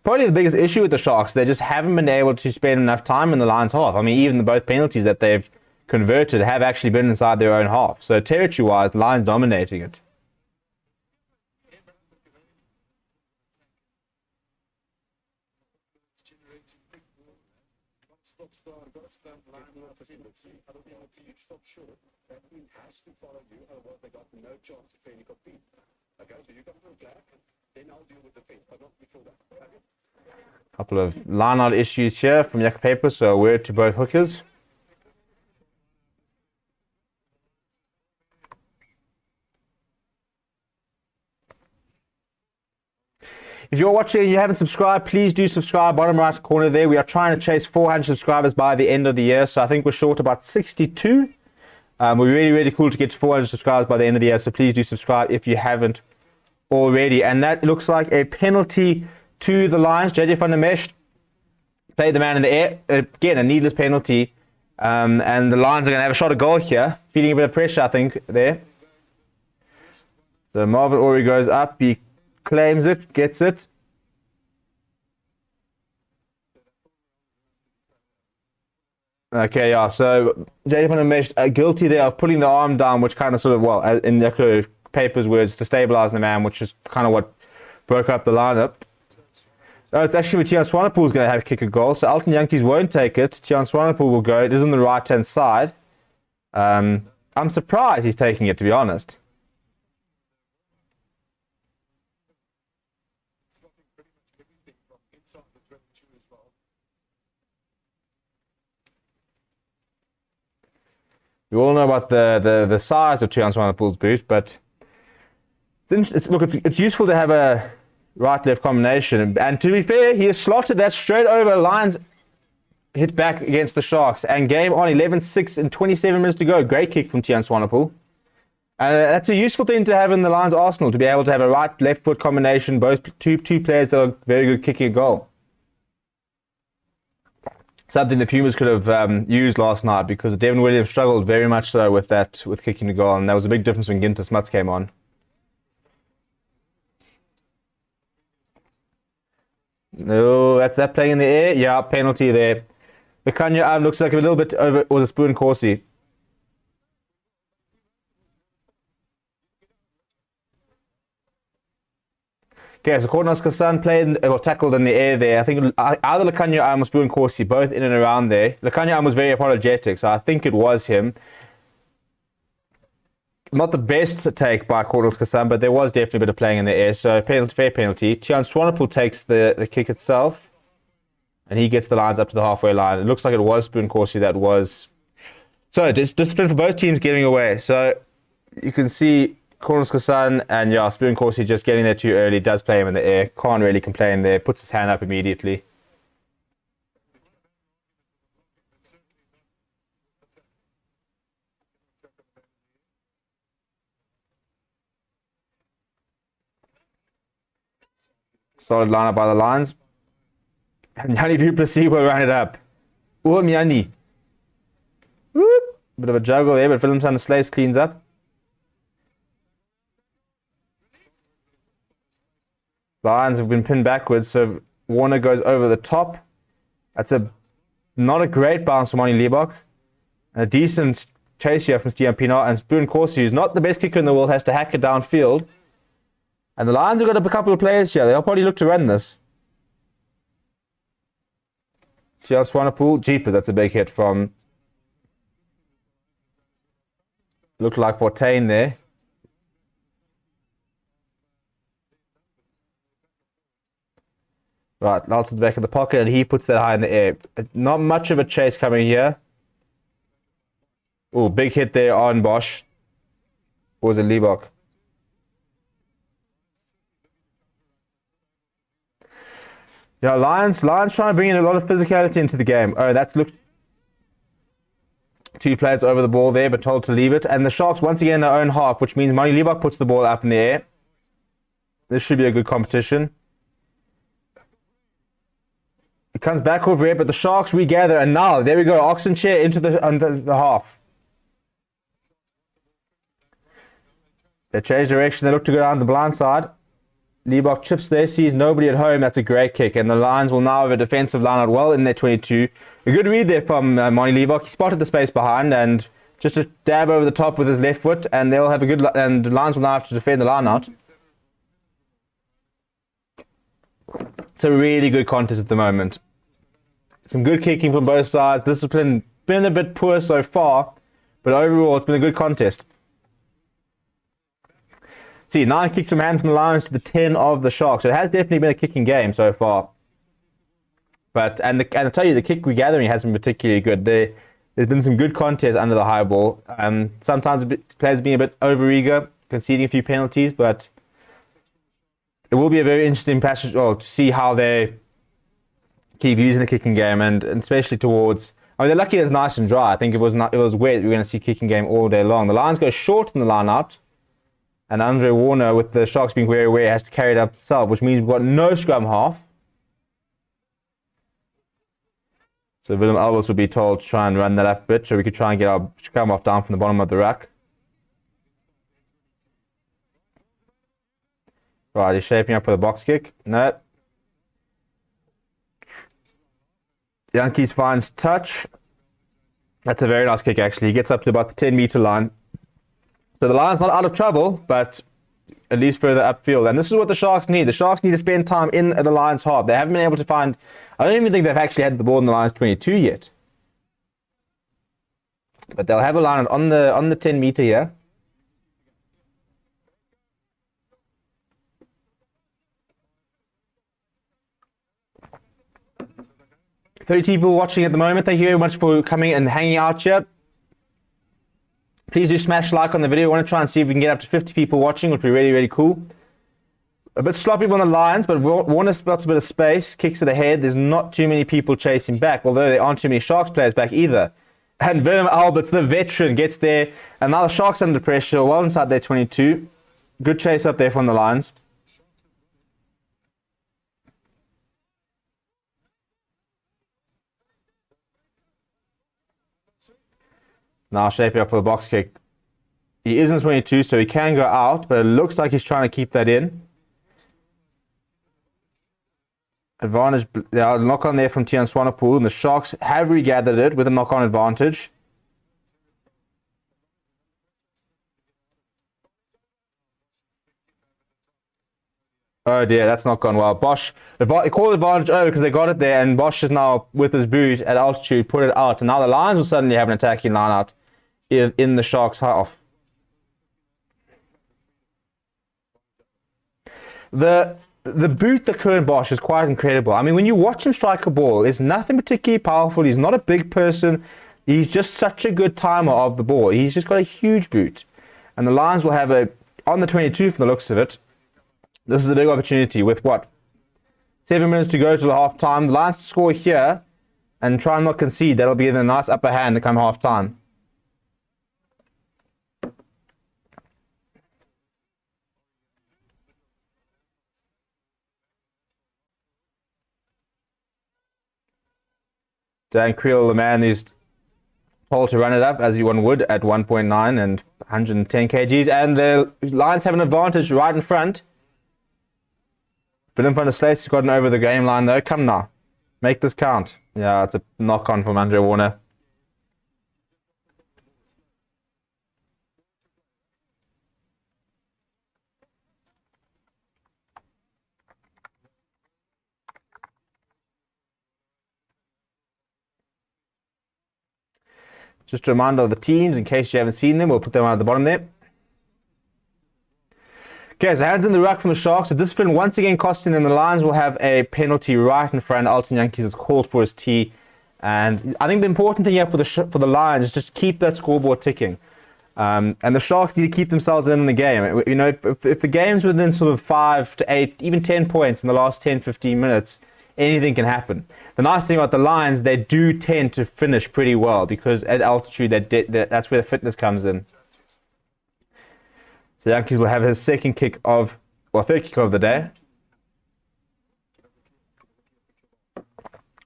Probably the biggest issue with the Sharks, they just haven't been able to spend enough time in the Lions' half. I mean, even both penalties that they've converted have actually been inside their own half. So territory-wise, the Lions dominating it. Stop short. That team has to follow you, otherwise they got no chance to fairly compete. Okay, so you come from flag, then I'll deal with the fence, but not before that. Okay? Couple of line-out issues here from Jaco Paper, so a word to both hookers. If you're watching and you haven't subscribed, please do subscribe. Bottom right corner there. We are trying to chase 400 subscribers by the end of the year. So I think we're short about 62. We're really, really cool to get to 400 subscribers by the end of the year. So please do subscribe if you haven't already. And that looks like a penalty to the Lions. JJ van der Mesh played the man in the air. Again, a needless penalty. And the Lions are going to have a shot at goal here. Feeling a bit of pressure, I think, there. So Marvin Orie goes up. He claims it, gets it. Okay, yeah, so JD Mesh guilty there of putting the arm down, which kind of sort of, well, in the paper's words, to stabilize the man, which is kind of what broke up the lineup. Oh, it's actually Tian Swanepoel's going to have kick a goal, so Alton Yankees won't take it. Tian Swanepoel will go. It is on the right-hand side. I'm surprised he's taking it, to be honest. We all know about the size of Tian Swanepoel's boot, but it's useful to have a right-left combination. And to be fair, he has slotted that straight over. Lions hit back against the Sharks. And game on, 11-6 and 27 minutes to go. Great kick from Tian Swanepoel. And that's a useful thing to have in the Lions arsenal, to be able to have a right-left foot combination, both two players that are very good kicking a goal. Something the Pumas could have used last night, because Devin Williams struggled very much so with kicking the goal, and that was a big difference when Ginter Smuts came on. No, that's that playing in the air. Yeah, penalty there. The Kanya arm looks like a little bit over, was a spoon Corsi. Okay, so Cornos Kassan played or tackled in the air there. I think either Lacanya arm or Spoon Corsi, both in and around there. Lacanya arm was very apologetic, so I think it was him. Not the best take by Cornos Kassan, but there was definitely a bit of playing in the air, so fair penalty. Tian Swanepoel takes the kick itself, and he gets the lines up to the halfway line. It looks like it was Spoon Corsi that was. So, discipline for both teams getting away. So, you can see Cornos Kassan and Spoon Corsi just getting there too early, does play him in the air, can't really complain there, puts his hand up immediately. Solid lineup by the Lions. And Yanni Duplessis will run it up. Yanni. Whoop. Bit of a juggle there, but Willemson Slace cleans up. Lions have been pinned backwards, so Warner goes over the top. That's not a great bounce from Moni Liebach. And a decent chase here from Stian Pienaar. And Spoon Corsi, who's not the best kicker in the world, has to hack it downfield. And the Lions have got a couple of players here. They'll probably look to run this. Tian Swanepoel, Jeeper, that's a big hit from. Looked like Fortain there. Right, Nelson's back in the pocket, and he puts that high in the air. Not much of a chase coming here. Oh, big hit there on Bosch. Or was it Liebach? Yeah, Lions trying to bring in a lot of physicality into the game. Oh, that's looked. Two players over the ball there, but told to leave it. And the Sharks once again in their own half, which means Moni Liebach puts the ball up in the air. This should be a good competition. It comes back over here, but the Sharks regather, and now, there we go, Oxen chair into the half. They change direction, they look to go down the blind side. Liebach chips there, sees nobody at home, that's a great kick, and the Lions will now have a defensive line out well in their 22. A good read there from Moni Liebach. He spotted the space behind, and just a dab over the top with his left foot, and they'll have a good, and the Lions will now have to defend the line out. It's a really good contest at the moment. Some good kicking from both sides. Discipline been a bit poor so far, but overall it's been a good contest. See, 9 kicks from hand from the Lions to the 10 of the Sharks. So it has definitely been a kicking game so far. But and I tell you, the kick regathering has been particularly good. There's been some good contests under the high ball. Sometimes players being a bit overeager, conceding a few penalties, but it will be a very interesting passage to see how they keep using the kicking game, and especially towards. I mean, they're lucky it's nice and dry. I think it was wet. We're going to see kicking game all day long. The Lions go short in the line out, and Andre Warner, with the Sharks being very aware, has to carry it up himself, which means we've got no scrum half. So Willem Elvis will be told to try and run that up a bit, so we could try and get our scrum half down from the bottom of the rack. Right, he's shaping up for the box kick. No. Yankees finds touch. That's a very nice kick, actually. He gets up to about the 10-meter line. So the Lions not out of trouble, but at least further upfield. And this is what the Sharks need. The Sharks need to spend time in the Lions' half. They haven't been able to find... I don't even think they've actually had the ball in the Lions' 22 yet. But they'll have a line on the 10-meter here. $30 people watching at the moment. Thank you very much for coming and hanging out here. Please do smash like on the video. I want to try and see if we can get up to 50 people watching, which would be really, really cool. A bit sloppy on the Lions, but Warner's got a bit of space. Kicks it ahead. There's not too many people chasing back, although there aren't too many Sharks players back either. And Willem Alberts, the veteran, gets there. And now the Sharks under pressure, well inside their 22. Good chase up there from the Lions. Now shaping up for the box kick. He is in 22, so he can go out, but it looks like he's trying to keep that in. Advantage, knock on there from Tian Swanepoel, and the Sharks have regathered it with a knock-on advantage. Oh dear, that's not gone well. Bosch, they called advantage over because they got it there, and Bosch is now with his boot at altitude, put it out, and now the Lions will suddenly have an attacking line out in the Sharks' half. The boot that Currie Bosch is quite incredible. I mean, when you watch him strike a ball, it's nothing particularly powerful. He's not a big person. He's just such a good timer of the ball. He's just got a huge boot. And the Lions will have a, on the 22 from the looks of it, this is a big opportunity with what? 7 minutes to go to the half time. The Lions score here and try and not concede. That'll be a nice upper hand to come half time. Dan Creel, the man who's told to run it up as one would at 1.9 and 110 kgs. And the Lions have an advantage right in front. Willem van der Slaes has gotten over the game line though. Come now. Make this count. Yeah, it's a knock-on from Andre Warner. Just a reminder of the teams in case you haven't seen them. We'll put them out at the bottom there. Okay, so hands in the ruck from the Sharks. The discipline once again costing them. The Lions will have a penalty right in front. Alton Yankees has called for his tee. And I think the important thing here for the Lions is just keep that scoreboard ticking. And the Sharks need to keep themselves in the game. You know, if the game's within sort of 5 to 8, even 10 points in the last 10, 15 minutes, anything can happen. The nice thing about the Lions, they do tend to finish pretty well because at altitude, that's where the fitness comes in. So Yankees will have his second kick of, well, third kick of the day.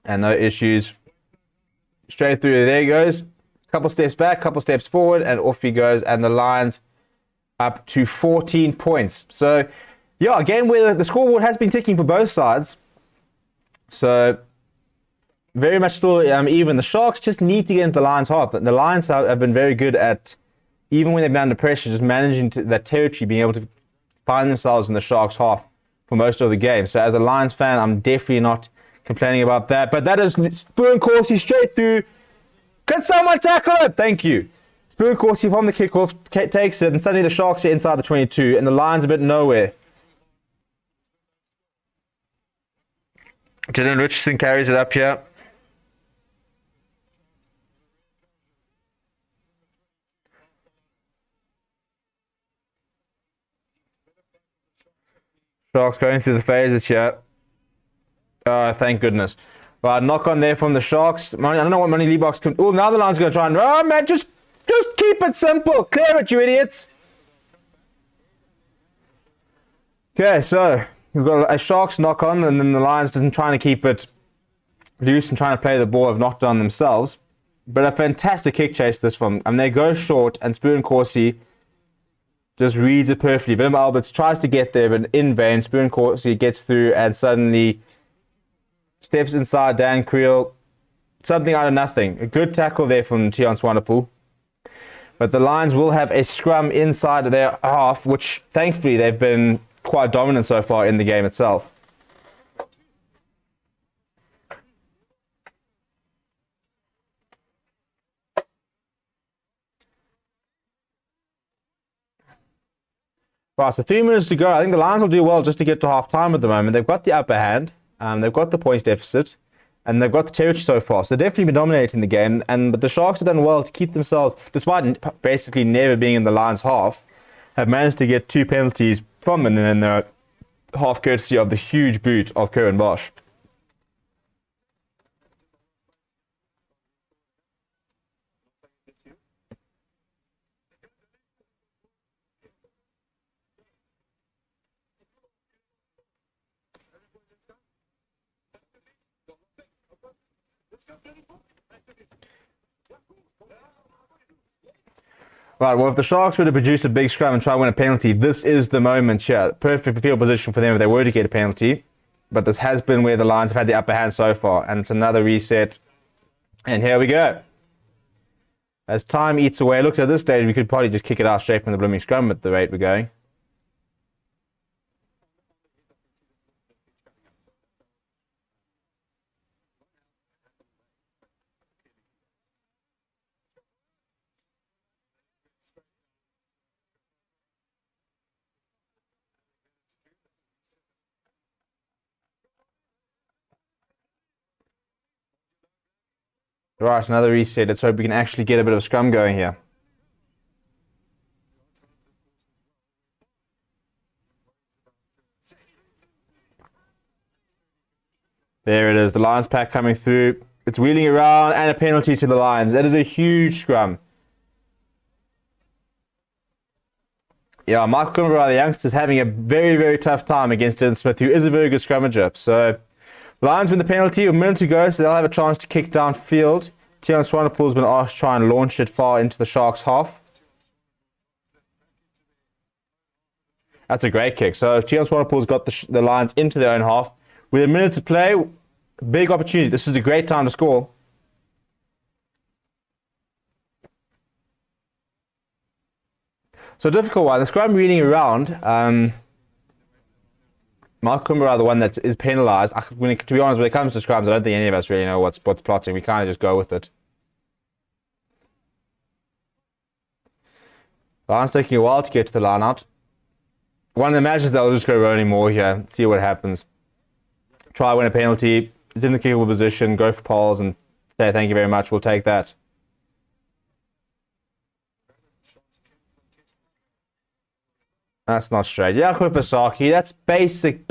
And no issues. Straight through, there he goes. Couple steps back, couple steps forward, and off he goes. And the Lions up to 14 points. So, yeah, again, where the scoreboard has been ticking for both sides. So, very much still even. The Sharks just need to get into the Lions' half. The Lions have been very good at, even when they've been under pressure, just managing that territory, being able to find themselves in the Sharks' half for most of the game. So as a Lions fan, I'm definitely not complaining about that. But that is Spoon Corsi straight through. Can someone tackle it? Thank you. Spoon Corsi from the kickoff takes it, and suddenly the Sharks are inside the 22, and the Lions a bit nowhere. Dylan Richardson carries it up here. Sharks going through the phases here. Thank goodness. Right, knock on there from the Sharks. I don't know what Money Lee Box can. Oh, now the Lions going to try and. Oh, man, just keep it simple. Clear it, you idiots. Okay, so we've got a Sharks knock on, and then the Lions just trying to keep it loose and trying to play the ball have knocked on themselves. But a fantastic kick chase this from. And they go short, and Spoon Corsi just reads it perfectly. Willem Alberts tries to get there, but in vain. Spoon Corsi gets through and suddenly steps inside Dan Creel. Something out of nothing. A good tackle there from Tiaan Swanepoel. But the Lions will have a scrum inside their half, which thankfully they've been quite dominant so far in the game itself. Right, so 3 minutes to go. I think the Lions will do well just to get to half time at the moment. They've got the upper hand, they've got the points deficit, and they've got the territory so far. So they've definitely been dominating the game. But the Sharks have done well to keep themselves, despite basically never being in the Lions' half, have managed to get 2 penalties from them in their half, courtesy of the huge boot of Curran Bosch. Right, well, if the Sharks were to produce a big scrum and try to win a penalty, this is the moment here. Perfect field position for them if they were to get a penalty. But this has been where the Lions have had the upper hand so far. And it's another reset. And here we go. As time eats away, look, at this stage, we could probably just kick it out straight from the blooming scrum at the rate we're going. Right, another reset. Let's hope we can actually get a bit of scrum going here. There it is, the Lions pack coming through. It's wheeling around and a penalty to the Lions. That is a huge scrum. Yeah, Michael Kummerow, the youngster's having a very, very tough time against Dylan Smith, who is a very good scrummager. So, Lions win the penalty, a minute to go, so they'll have a chance to kick downfield. Tiaan Swanepoel's been asked to try and launch it far into the Sharks' half. That's a great kick. So Tiaan Swanepoel's got the Lions into their own half. With a minute to play, big opportunity. This is a great time to score. So difficult one. The scrum reading around. Mark Kummerow, the one that is penalised. To be honest, when it comes to scrums, I don't think any of us really know what's plotting. We kind of just go with it. Lions taking a while to get to the line out. One imagines they'll just go rolling more here, see what happens. Try win a penalty. It's in the kickable position. Go for poles and say thank you very much. We'll take that. That's not straight. Jaco Pasaki, that's basic.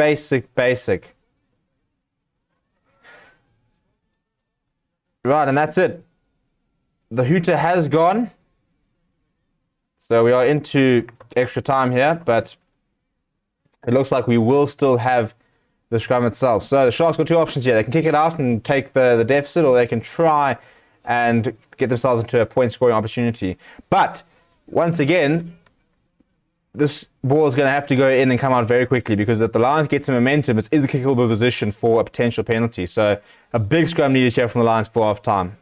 Right, and that's it. The hooter has gone. So we are into extra time here, but it looks like we will still have the scrum itself. So the Sharks got 2 options here. They can kick it out and take the deficit, or they can try and get themselves into a point scoring opportunity. But once again, this ball is going to have to go in and come out very quickly, because if the Lions get some momentum, it is a kickable position for a potential penalty. So a big scrum needed here from the Lions for half time.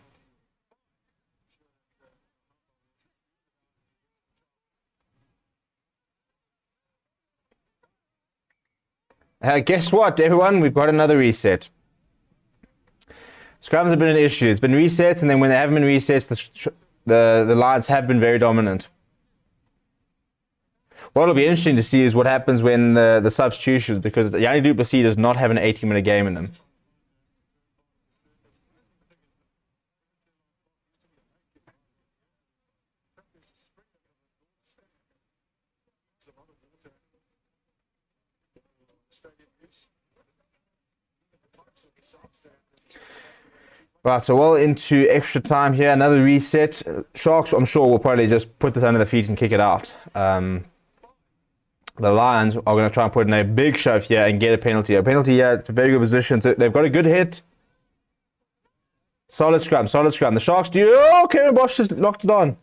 Guess what, everyone? We've got another reset. Scrums have been an issue. It's been resets, and then when they haven't been resets, the Lions have been very dominant. What will be interesting to see is what happens when the substitutions, because Yanni du Plessis does not have an 80-minute game in them. Right, so well into extra time here. Another reset. Sharks, I'm sure, will probably just put this under the feet and kick it out. The Lions are going to try and put in a big shove here and get a penalty. A penalty here, it's a very good position. So they've got a good hit. Solid scrum. The Sharks do. Oh, Curran Bosch just locked it on.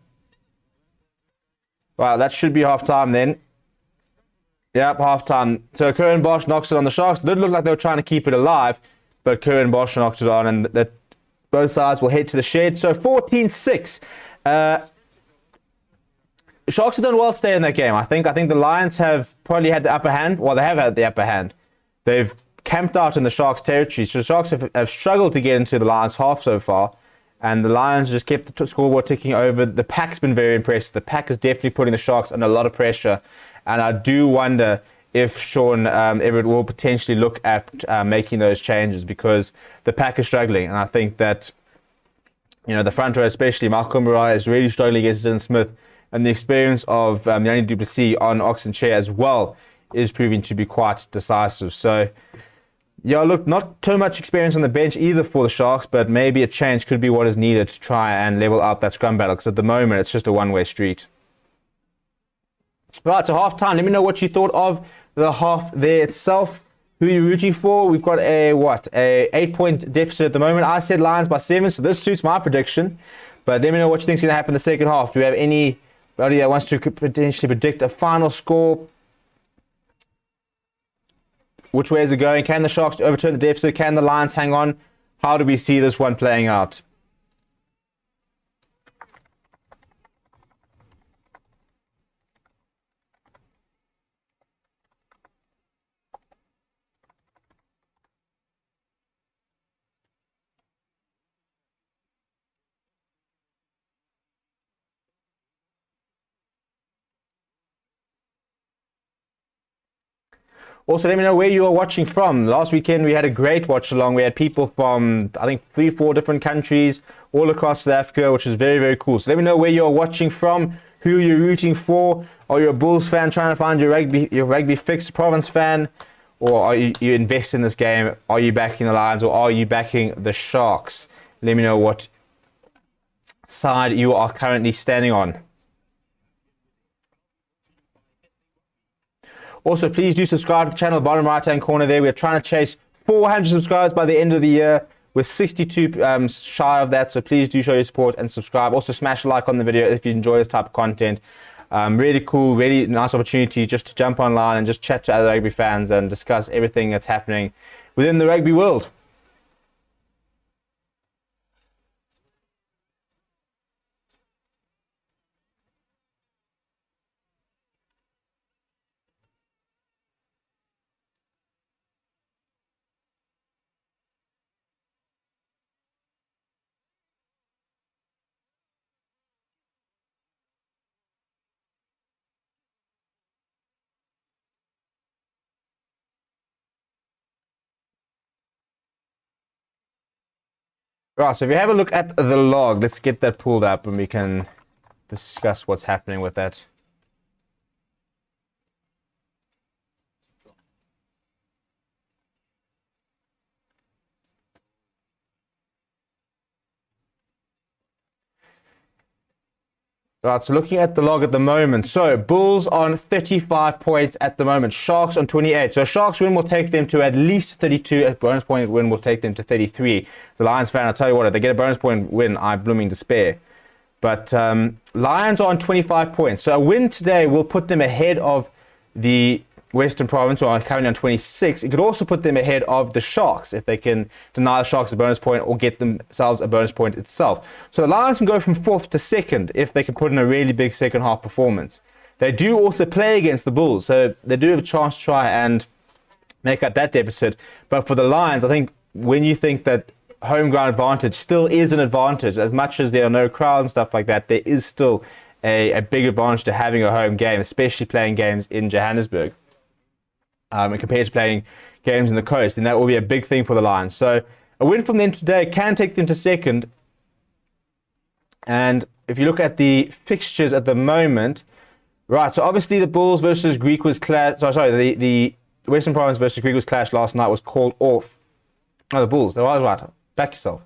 Right, that should be half time then. Yep, half time. So Currie and Bosch knocks it on. The Sharks did look like they were trying to keep it alive, but Currie and Bosch knocked it on, and that both sides will head to the shed. So 14-6. The Sharks have done well to stay in that game. I think the Lions have probably had the upper hand. Well, they have had the upper hand. They've camped out in the Sharks' territory. So the Sharks have struggled to get into the Lions' half so far. And the Lions just kept the scoreboard ticking over. The Pack's been very impressive. The Pack is definitely putting the Sharks under a lot of pressure. And I do wonder if Sean Everett will potentially look at making those changes, because the Pack is struggling. And I think that, the front row, especially Malcolm Murray, is really struggling against Dylan Smith. And the experience of Yanni Duplessis on Oxen Chair as well is proving to be quite decisive. So, yeah, look, not too much experience on the bench either for the Sharks, but maybe a change could be what is needed to try and level out that scrum battle, because at the moment it's just a one-way street. Right, so half-time. Let me know what you thought of the half there itself. Who are you rooting for? We've got a 8-point deficit at the moment. I said Lions by 7, so this suits my prediction. But let me know what you think is going to happen in the second half. Do you have anybody that wants to potentially predict a final score? Which way is it going? Can the Sharks overturn the deficit? Can the Lions hang on? How do we see this one playing out? Also, let me know where you are watching from. Last weekend, we had a great watch-along. We had people from, I think, 3-4 different countries all across South Africa, which is very, very cool. So let me know where you're watching from, who you're rooting for. Are you a Bulls fan trying to find your rugby fix, Province fan? Or are you invest in this game? Are you backing the Lions, or are you backing the Sharks? Let me know what side you are currently standing on. Also, please do subscribe to the channel, bottom right-hand corner there. We're trying to chase 400 subscribers by the end of the year. We're 62 shy of that, so please do show your support and subscribe. Also, smash a like on the video if you enjoy this type of content. Really cool, really nice opportunity just to jump online and just chat to other rugby fans and discuss everything that's happening within the rugby world. Right, so if you have a look at the log, let's get that pulled up and we can discuss what's happening with that. Right, so looking at the log at the moment, so Bulls on 35 points at the moment, Sharks on 28. So a Sharks win will take them to at least 32, a bonus point win will take them to 33. The Lions fan, I'll tell you what, if they get a bonus point win, I blooming despair. But Lions are on 25 points, so a win today will put them ahead of the Western Province, or currently on 26. It could also put them ahead of the Sharks if they can deny the Sharks a bonus point or get themselves a bonus point itself. So the Lions can go from 4th to 2nd if they can put in a really big second half performance. They do also play against the Bulls, so they do have a chance to try and make up that deficit. But for the Lions, I think when you think that home ground advantage still is an advantage, as much as there are no crowds and stuff like that, there is still a big advantage to having a home game, especially playing games in Johannesburg. And compared to playing games in the coast, and that will be a big thing for the Lions. So a win from them today can take them to 2nd. And if you look at the fixtures at the moment, right, so obviously the Bulls versus Greek was clash. The Western Province versus Greek was clash last night was called off. Oh, the Bulls, they were right. Back yourself.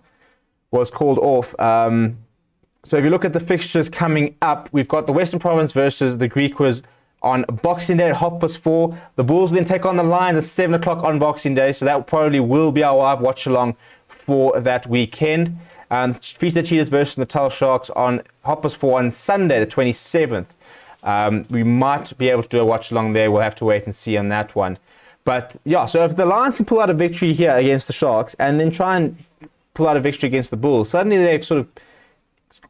Was called off. So if you look at the fixtures coming up, we've got the Western Province versus the Greek was on Boxing Day at 4:30. The Bulls will then take on the Lions at 7 o'clock on Boxing Day. So that probably will be our live watch along for that weekend. Feast the Cheetahs versus the Natal Sharks on 4:30 on Sunday, the 27th. We might be able to do a watch along there. We'll have to wait and see on that one. But yeah, so if the Lions can pull out a victory here against the Sharks and then try and pull out a victory against the Bulls, suddenly they've sort of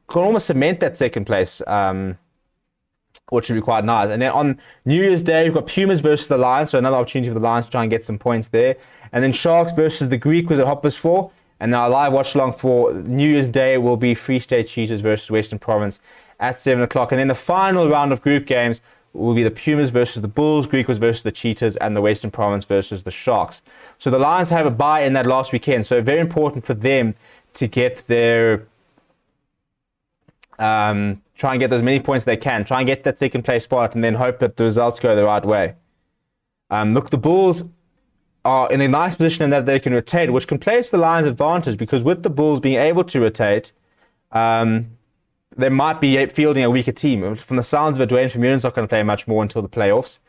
can almost cement that second place, which would be quite nice. And then on New Year's Day, we've got Pumas versus the Lions, so another opportunity for the Lions to try and get some points there. And then Sharks versus the Greek was at Hoppers 4. And our live watch along for New Year's Day will be Free State Cheetahs versus Western Province at 7 o'clock. And then the final round of group games will be the Pumas versus the Bulls, Greek was versus the Cheetahs, and the Western Province versus the Sharks. So the Lions have a bye in that last weekend, so very important for them to get their try and get as many points as they can, try and get that second place spot, and then hope that the results go the right way. Look, the Bulls are in a nice position in that they can rotate, which can play to the Lions' advantage, because with the Bulls being able to rotate, they might be fielding a weaker team. From the sounds of it, Dwayne Vermeulen's not going to play much more until the playoffs.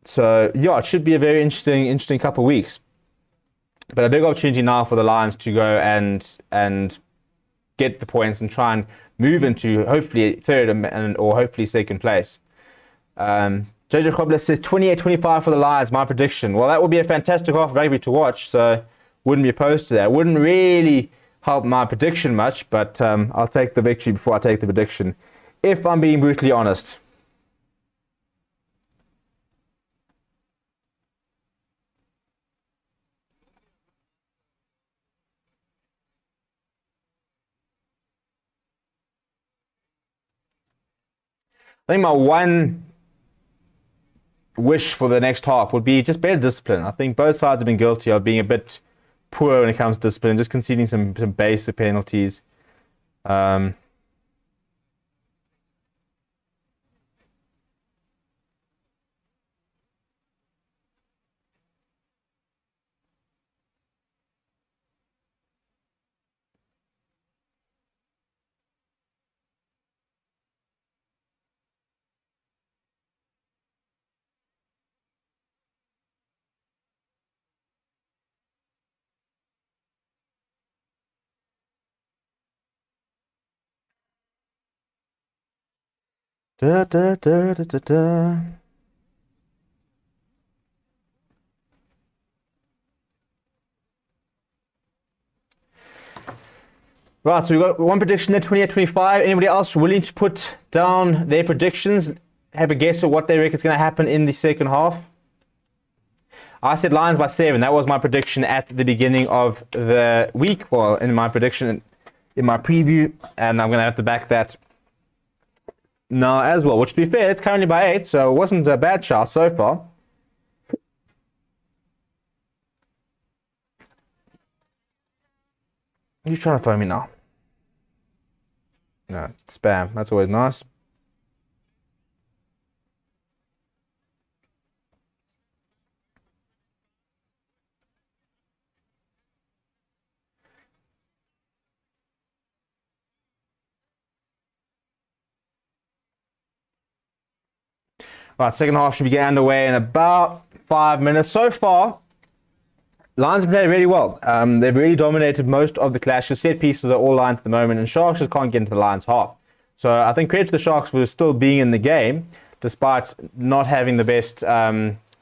So, yeah, it should be a very interesting couple of weeks. But a big opportunity now for the Lions to go and get the points and try and move into hopefully third or hopefully second place. Jojo Kobler says 28-25 for the Lions, my prediction. Well, that would be a fantastic half of rugby to watch, so wouldn't be opposed to that. Wouldn't really help my prediction much, but I'll take the victory before I take the prediction, if I'm being brutally honest. I think my one wish for the next half would be just better discipline. I think both sides have been guilty of being a bit poor when it comes to discipline, just conceding some basic penalties. Da, da, da, da, da, da. Right, so we've got one prediction there, 28-25. Anybody else willing to put down their predictions? Have a guess at what they reckon is going to happen in the second half? I said Lions by 7. That was my prediction at the beginning of the week. Well, in my prediction, in my preview. And I'm going to have to back that now as well. Which, to be fair, it's currently by 8. So it wasn't a bad shot so far. Who's trying to phone me now? No, spam. That's always nice. Right, second half should be getting underway in about 5 minutes. So far, Lions have played really well. They've really dominated most of the clashes. Set pieces are all Lions at the moment, and Sharks just can't get into the Lions' half. So I think credit to the Sharks for still being in the game, despite not having the best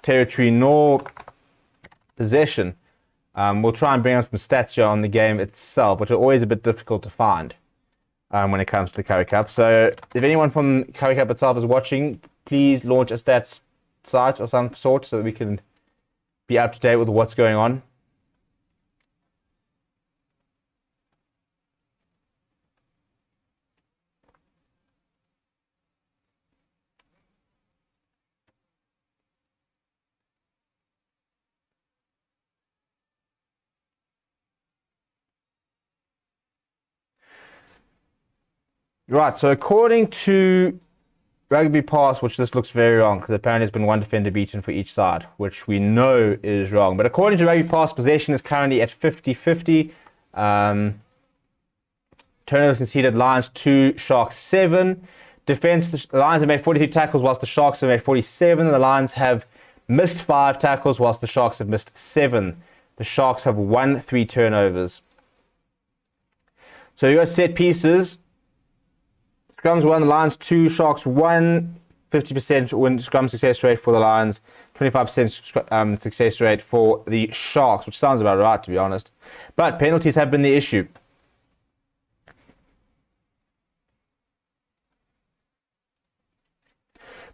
territory nor possession. We'll try and bring up some stats here on the game itself, which are always a bit difficult to find when it comes to the Currie Cup. So if anyone from Currie Cup itself is watching, please launch a stats site of some sort so that we can be up to date with what's going on. Right, so according to Rugby Pass, which this looks very wrong, because apparently there's been one defender beaten for each side, which we know is wrong. But according to Rugby Pass, possession is currently at 50-50. Turnovers conceded, Lions 2, Sharks 7. Defense, the Lions have made 42 tackles, whilst the Sharks have made 47. The Lions have missed 5 tackles, whilst the Sharks have missed 7. The Sharks have won 3 turnovers. So you got set pieces. Scrums 1, the Lions 2, Sharks 1. 50% win scrum success rate for the Lions, 25% success rate for the Sharks, which sounds about right, to be honest. But penalties have been the issue.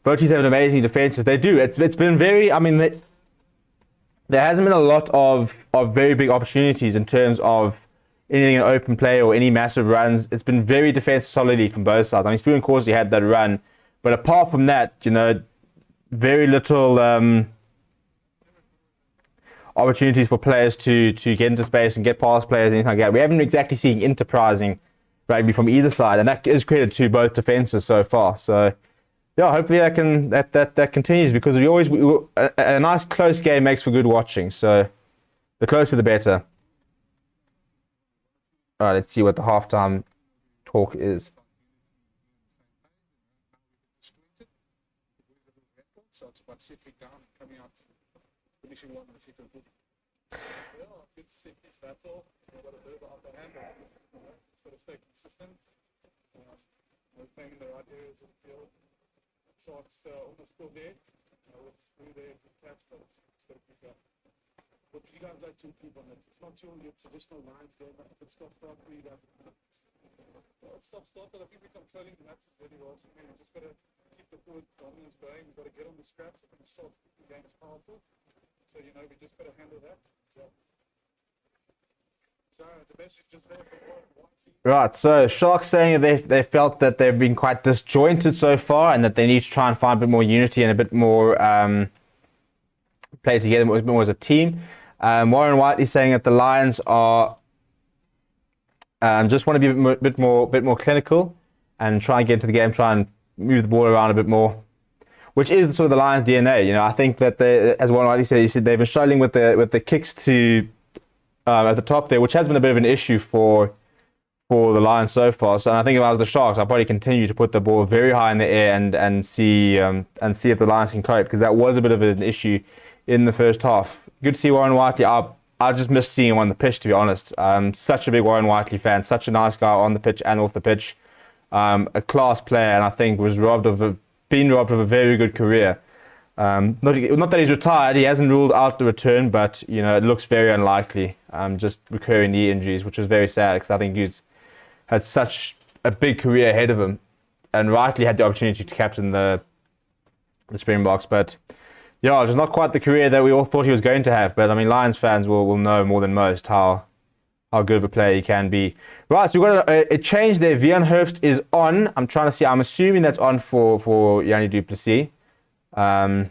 Both teams have an amazing defenses. They do. It's been very. I mean, there hasn't been a lot of very big opportunities in terms of anything in open play or any massive runs. It's been very defensive solidly from both sides. I mean, Spoon Corsi had that run, but apart from that, you know, very little opportunities for players to get into space and get past players and anything like that. We haven't exactly seen enterprising rugby from either side, and that is credit to both defenses so far. So yeah, hopefully that continues, because a nice close game makes for good watching. So the closer the better. All right, let's see what the halftime talk is. So it's about settling down and coming out, finishing one on the second foot. Yeah, good set piece battle. We've got a bit of an upper hand, but just got to stay consistent. We're playing in the right areas of the field. Sharks almost still there. It's through there to catch, but it's got to keep up. What you guys like to improve on it? It's not your traditional Lions game, but if it's stop-start for you guys, well, it's stop-start, but I think we're controlling the matches really well. So we just got to keep the forward dominance going. We've got to get on the scraps. I think the shots, the game is powerful. So, you know, we just got to handle that. So the message is there for one team. Right, so Sharks saying they felt that they've been quite disjointed so far, and that they need to try and find a bit more unity and a bit more play together a bit more as a team. Warren Whiteley saying that the Lions are just want to be a bit more clinical and try and get into the game, try and move the ball around a bit more, which is sort of the Lions' DNA. You know, I think that as Warren Whiteley said, he said they've been struggling with the kicks to at the top there, which has been a bit of an issue for the Lions so far. So I think if I was the Sharks, I'll probably continue to put the ball very high in the air and see if the Lions can cope, because that was a bit of an issue in the first half. Good to see Warren Whiteley. I just missed seeing him on the pitch, to be honest. Such a big Warren Whiteley fan, such a nice guy on the pitch and off the pitch. A class player, and I think was been robbed of a very good career. Not that he's retired, he hasn't ruled out the return, but you know, it looks very unlikely. Just recurring knee injuries, which was very sad, because I think he's had such a big career ahead of him, and rightly had the opportunity to captain the Springboks. But yeah, it's not quite the career that we all thought he was going to have. But I mean, Lions fans will know more than most how good of a player he can be. Right, so we've got a change there. Vian Herbst is on. I'm trying to see. I'm assuming that's on for Yanni du Plessis. Getting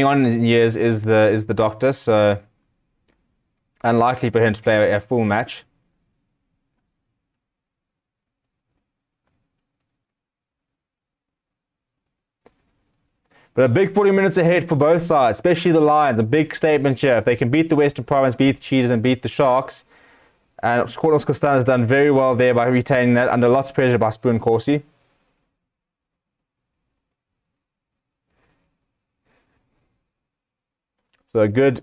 on in years is the doctor, so unlikely for him to play a full match. But a big 40 minutes ahead for both sides, especially the Lions. A big statement here. If they can beat the Western Province, beat the Cheetahs, and beat the Sharks. And Cornels Costan has done very well there by retaining that under lots of pressure by Spoon Corsi. So good.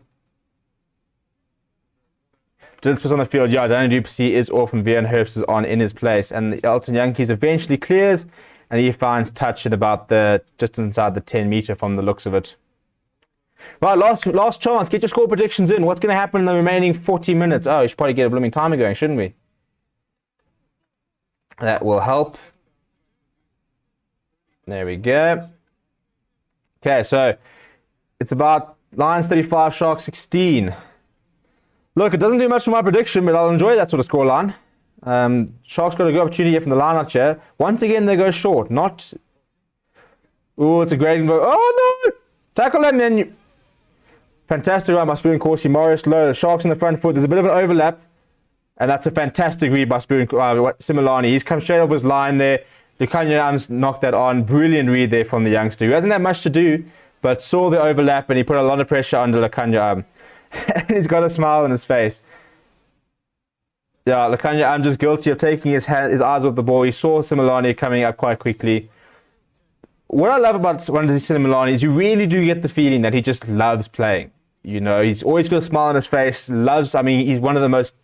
Dispas on the field. Yeah, Danny du Plessis is off and Vian Herbst is on in his place. And the Elton Yankees eventually clears. And he finds touch at about just inside the 10 meter from the looks of it. Right, last chance. Get your score predictions in. What's going to happen in the remaining 40 minutes? Oh, we should probably get a blooming timer going, shouldn't we? That will help. There we go. Okay, so it's about Lions 35, Sharks 16. Look, it doesn't do much for my prediction, but I'll enjoy that sort of scoreline. Sharks got a good opportunity here from the line out here. Once again, they go short. Not. Oh, it's a great. Oh no! Tackle and then. Fantastic run by Spoon Corsi. Morris low. The Sharks in the front foot. There's a bit of an overlap, and that's a fantastic read by Spoon Similani. He's come straight off his line there. Lukanya knocked that on. Brilliant read there from the youngster, who hasn't had much to do, but saw the overlap and he put a lot of pressure under Lukanya. And he's got a smile on his face. Yeah, Lukanya, I'm just guilty of taking his eyes off the ball. He saw Similani coming up quite quickly. What I love about Similani is you really do get the feeling that he just loves playing. You know, he's always got a smile on his face. He's one of the most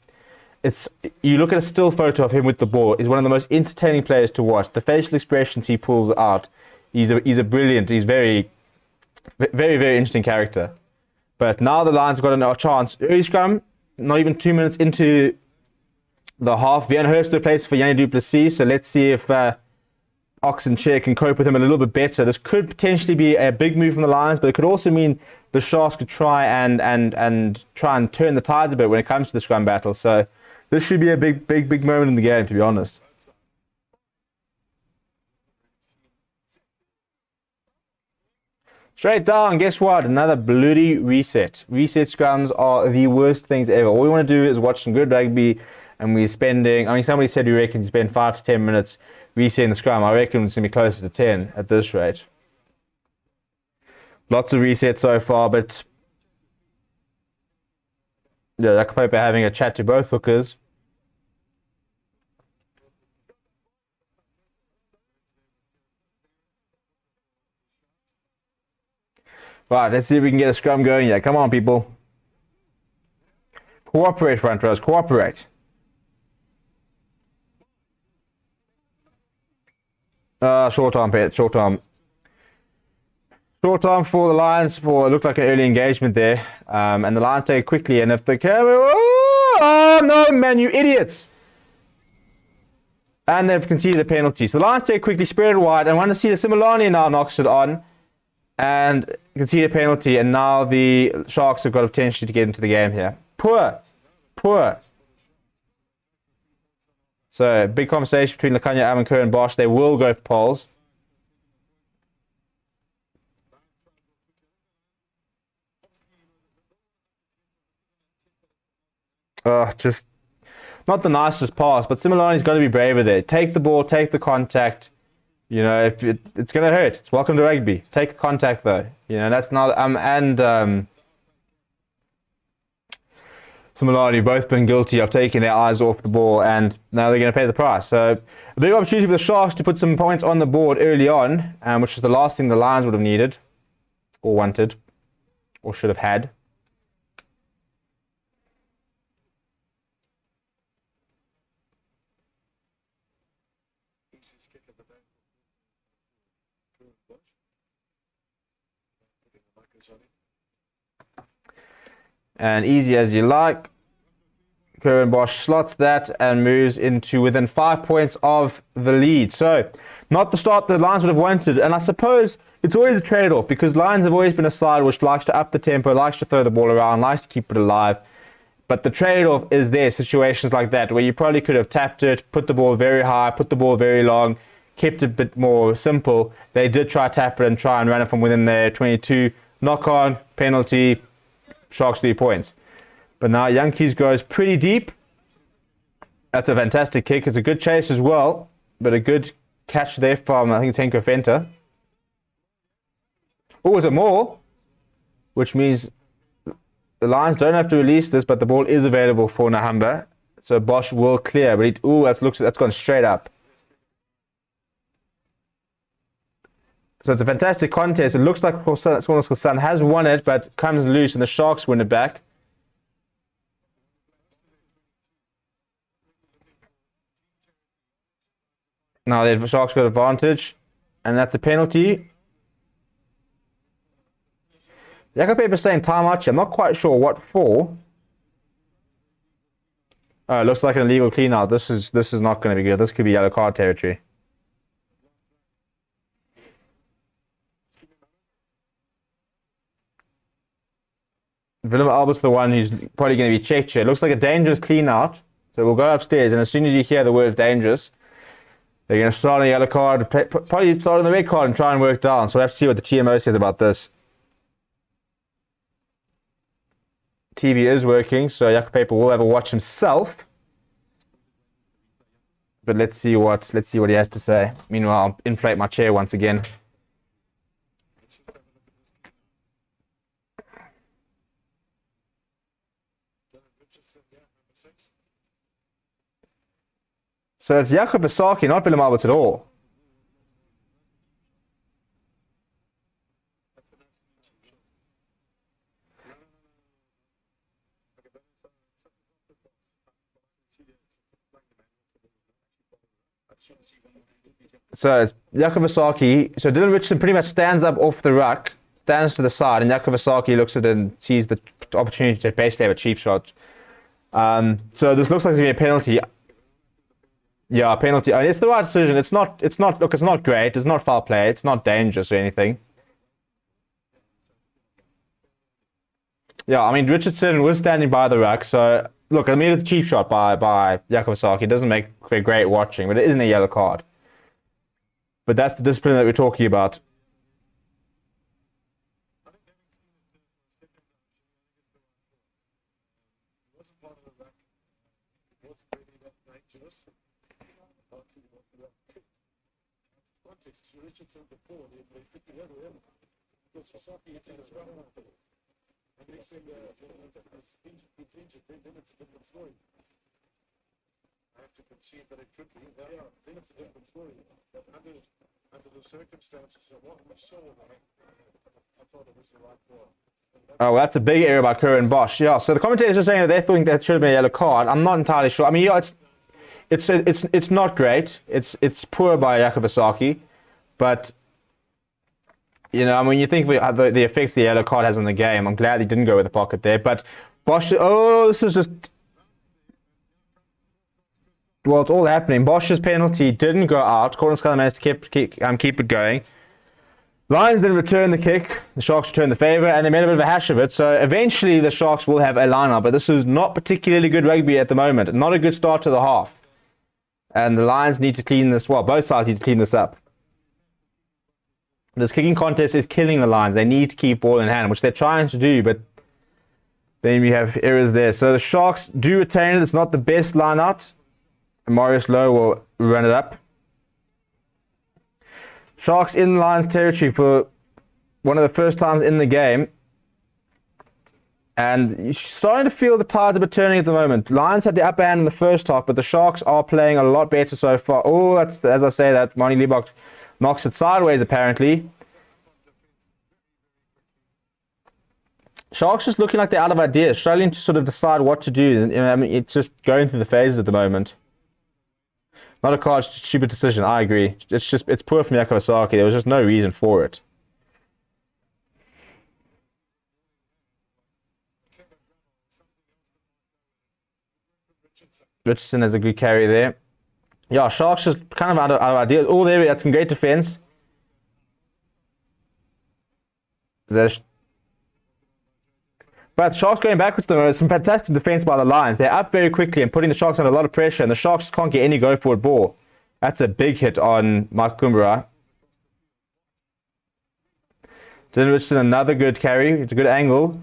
it's you look at a still photo of him with the ball. He's one of the most entertaining players to watch. The facial expressions he pulls out, he's a brilliant. He's very interesting character. But now the Lions have got a chance. Early scrum, not even 2 minutes into the half. Van Herfst replaced for Yanni Duplessis. So let's see if Oxenchair can cope with him a little bit better. This could potentially be a big move from the Lions, but it could also mean the Sharks could try and turn the tides a bit when it comes to the scrum battle. So this should be a big moment in the game, to be honest. Straight down, guess what? Another bloody reset. Reset scrums are the worst things ever. All we want to do is watch some good rugby, and we're spending, I mean, somebody said we reckon you spend 5 to 10 minutes resetting the scrum. I reckon it's going to be closer to 10 at this rate. Lots of resets so far, but yeah, I could hope having a chat to both hookers. Right, let's see if we can get a scrum going here. Come on, people. Cooperate, front rows. Cooperate. Short arm, Pet. Short arm. Short arm for the Lions. It looked like an early engagement there. And the Lions take it quickly. And if the camera... Oh, no, man, you idiots. And they've conceded a penalty. So the Lions take it quickly, spread it wide. And I want to see the Similani now knocks it on. And you can see a penalty, and now the Sharks have got a potential to get into the game here. Poor. So, big conversation between Lakanya, Amaker, and Bosch. They will go for polls. Just not the nicest pass, but Similani's got to be braver there. Take the ball, take the contact. You know, if it's going to hurt. It's welcome to rugby. Take the contact, though. You know, that's not... Similani both been guilty of taking their eyes off the ball, and now they're going to pay the price. So, a big opportunity for the Sharks to put some points on the board early on, which is the last thing the Lions would have needed, or wanted, or should have had. And easy as you like. Currie Bosch slots that and moves into within 5 points of the lead. So, not the start the Lions would have wanted. And I suppose it's always a trade-off, because Lions have always been a side which likes to up the tempo, likes to throw the ball around, likes to keep it alive. But the trade-off is there, situations like that, where you probably could have tapped it, put the ball very high, put the ball very long, kept it a bit more simple. They did try to tap it and try and run it from within their 22. Knock on, penalty, Sharks 3 points. But now Yankees goes pretty deep. That's a fantastic kick. It's a good chase as well, but a good catch there from, I think, Tenko Fenter. Oh, it's a more, which means the Lions don't have to release this, but the ball is available for Nahamba. So Bosch will clear, but that's gone straight up. So it's a fantastic contest. It looks like Sun has won it, but comes loose, and the Sharks win it back. Now the Sharks got advantage, and that's a penalty. Jacob is saying time out here. I'm not quite sure what for. Oh, it looks like an illegal clean out. This is not going to be good. This could be yellow card territory. Willem Albert's the one who's probably going to be checked here. It looks like a dangerous clean out. So we'll go upstairs, and as soon as you hear the words dangerous, they're going to start on a yellow card, probably start on the red card and try and work down. So we'll have to see what the TMO says about this. TV is working, so Jacob Paper will have a watch himself. But let's see what he has to say. Meanwhile, I'll inflate my chair once again. So it's Jakob Asaki, not Willem Albert at all. So it's Yakovasaki. So Dylan Richardson pretty much stands up off the ruck, stands to the side, and Yakovasaki looks at it and sees the opportunity to basically have a cheap shot. So this looks like it's going to be a penalty. Yeah, penalty. I mean, it's the right decision. It's not. Look, it's not great. It's not foul play. It's not dangerous or anything. Yeah, I mean, Richardson was standing by the ruck, so look, I mean, it's a cheap shot by Yakovasaki. It doesn't make for great watching, but it isn't a yellow card. But that's the discipline that we're talking about. I have to concede that it could be. Yeah, I think it's a different story. But under the circumstances, I thought it was the right call. Oh, well, that's a big area by Currie and Bosch. Yeah, so the commentators are saying that they think that should have been a yellow card. I'm not entirely sure. I mean, yeah, it's not great. It's poor by Yakovasaki, but you know, I mean, you think of the effects the yellow card has on the game. I'm glad he didn't go with the pocket there, but Bosch. Oh, this is just. Well, it's all happening. Bosch's penalty didn't go out. Cornell managed to keep it going. Lions then return the kick. The Sharks return the favour, and they made a bit of a hash of it. So eventually the Sharks will have a line-out, but this is not particularly good rugby at the moment. Not a good start to the half. And the Lions need to clean this. Well, both sides need to clean this up. This kicking contest is killing the Lions. They need to keep ball in hand, which they're trying to do, but then you have errors there. So the Sharks do retain it. It's not the best line-out. Marius Lowe will run it up. Sharks in Lions territory for one of the first times in the game. And you're starting to feel the tides are turning at the moment. Lions had the upper hand in the first half, but the Sharks are playing a lot better so far. Oh, that's, as I say that, Moni Liebach knocks it sideways apparently. Sharks just looking like they're out of ideas, struggling to sort of decide what to do. I mean, it's just going through the phases at the moment. Not a card, stupid decision. I agree. It's poor from Yakovasaki. There was just no reason for it. Richardson has a good carry there. Yeah, Sharks just kind of out of ideas. Oh, there we go. That's some great defense. But Sharks going backwards at the moment. Some fantastic defense by the Lions. They're up very quickly and putting the Sharks under a lot of pressure, and the Sharks can't get any go forward ball. That's a big hit on Mike Kumbera. Dylan Richardson, another good carry. It's a good angle.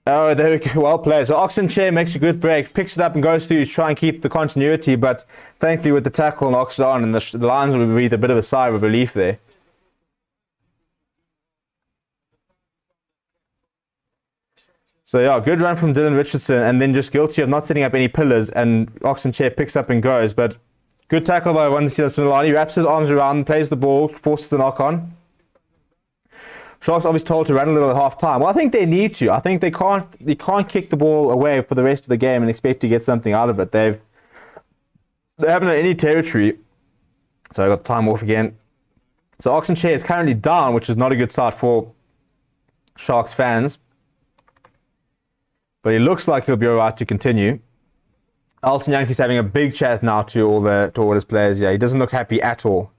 Oh, there we go. Well played. So Oxenchair makes a good break, picks it up and goes through to try and keep the continuity, but thankfully with the tackle knocks it on, and the Lions will breathe a bit of a sigh of relief there. So yeah, good run from Dylan Richardson, and then just guilty of not setting up any pillars, and Oxenchair picks up and goes, but good tackle by Wandisile Similani, wraps his arms around, plays the ball, forces the knock on. Sharks obviously told to run a little at half time. Well, I think they need to. I think they can't kick the ball away for the rest of the game and expect to get something out of it. They haven't had any territory. So I got the time off again. So Oxenchair is currently down, which is not a good start for Sharks fans. But it looks like he'll be alright to continue. Alton Yankee's having a big chat now to all his players. Yeah, he doesn't look happy at all.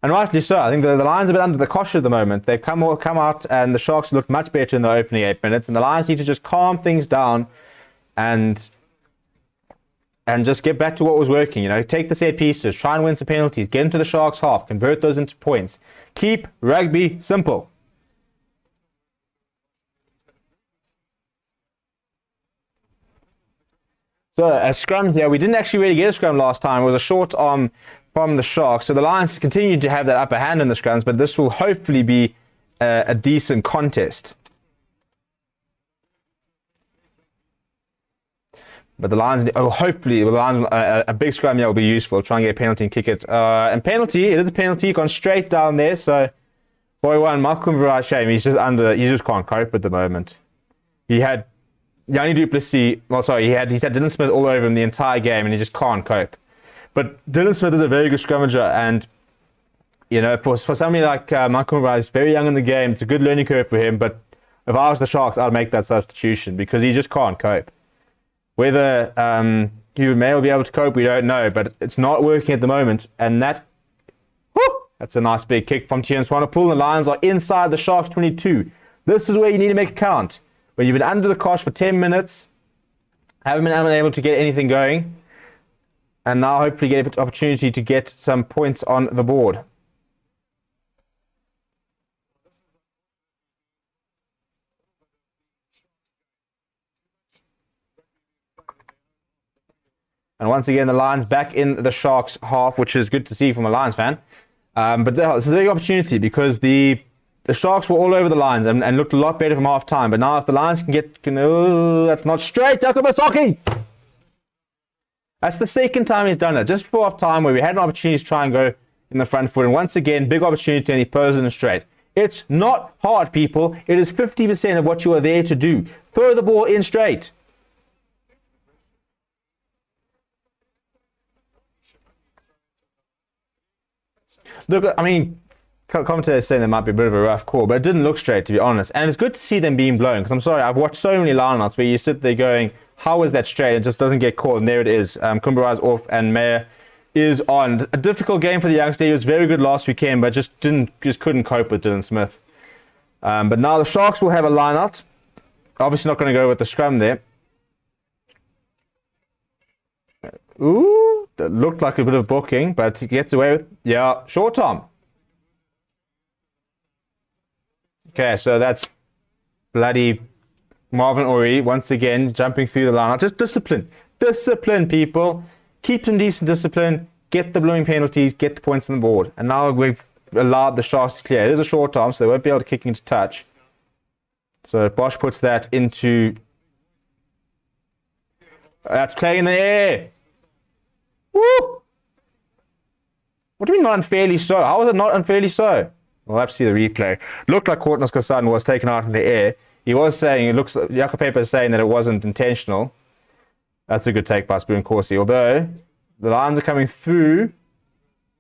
And rightly so. I think the Lions are a bit under the cosh at the moment. They've come out, and the Sharks look much better in the opening 8 minutes. And the Lions need to just calm things down and just get back to what was working. You know, take the set pieces, try and win some penalties, get into the Sharks' half, convert those into points. Keep rugby simple. So a scrum here. We didn't actually really get a scrum last time. It was a short arm from the Sharks. So the Lions continue to have that upper hand in the scrums, but this will hopefully be a decent contest. But the Lions, hopefully, the Lions, a big scrum here will be useful. Try and get a penalty and kick it. And penalty, it is a penalty, gone straight down there. So, boy, one, Malcolm Kumbera, shame. He just can't cope at the moment. He had Yanni Duplessis, he's had Dylan Smith all over him the entire game, and he just can't cope. But Dylan Smith is a very good scrummager, and you know, for somebody like Michael Rice, very young in the game, it's a good learning curve for him. But if I was the Sharks, I'd make that substitution because he just can't cope. Whether he may be able to cope, we don't know, but it's not working at the moment. And that's a nice big kick from Tian Swanepoel. The Lions are inside the Sharks 22. This is where you need to make a count. When you've been under the cosh for 10 minutes, haven't been able to get anything going, and now hopefully get an opportunity to get some points on the board. And once again, the Lions back in the Sharks half, which is good to see from a Lions fan. But this is a big opportunity because the Sharks were all over the Lions and looked a lot better from half time. But now if the Lions can get... that's not straight. Yakumasaki! That's the second time he's done it. Just before half time where we had an opportunity to try and go in the front foot. And once again, big opportunity and he poses in straight. It's not hard, people. It is 50% of what you are there to do. Throw the ball in straight. Look, I mean, commentators saying there might be a bit of a rough call, but it didn't look straight, to be honest. And it's good to see them being blown, because I'm sorry, I've watched so many lineouts where you sit there going, how is that straight? It just doesn't get caught, and there it is. Kumbarai's off, and Meyer is on. A difficult game for the youngster. He was very good last weekend, but just couldn't cope with Dylan Smith. But now the Sharks will have a lineout. Obviously not going to go with the scrum there. Ooh, that looked like a bit of booking, but he gets away with, yeah, short arm. Okay, so that's bloody Marvin Ory once again jumping through the line. Just discipline. Discipline, people. Keep some decent discipline. Get the blowing penalties. Get the points on the board. And now we've allowed the Sharks to clear. It is a short arm, so they won't be able to kick into touch. So Bosch puts that into... That's playing in the air. Woo! What do you mean not unfairly so? How was it not unfairly so? We'll have to see the replay. Looked like Courtney's Kassan was taken out in the air. He was saying, it looks like Jakob Pepper is saying that it wasn't intentional. That's a good take by Spoon Corsi. Although the Lions are coming through.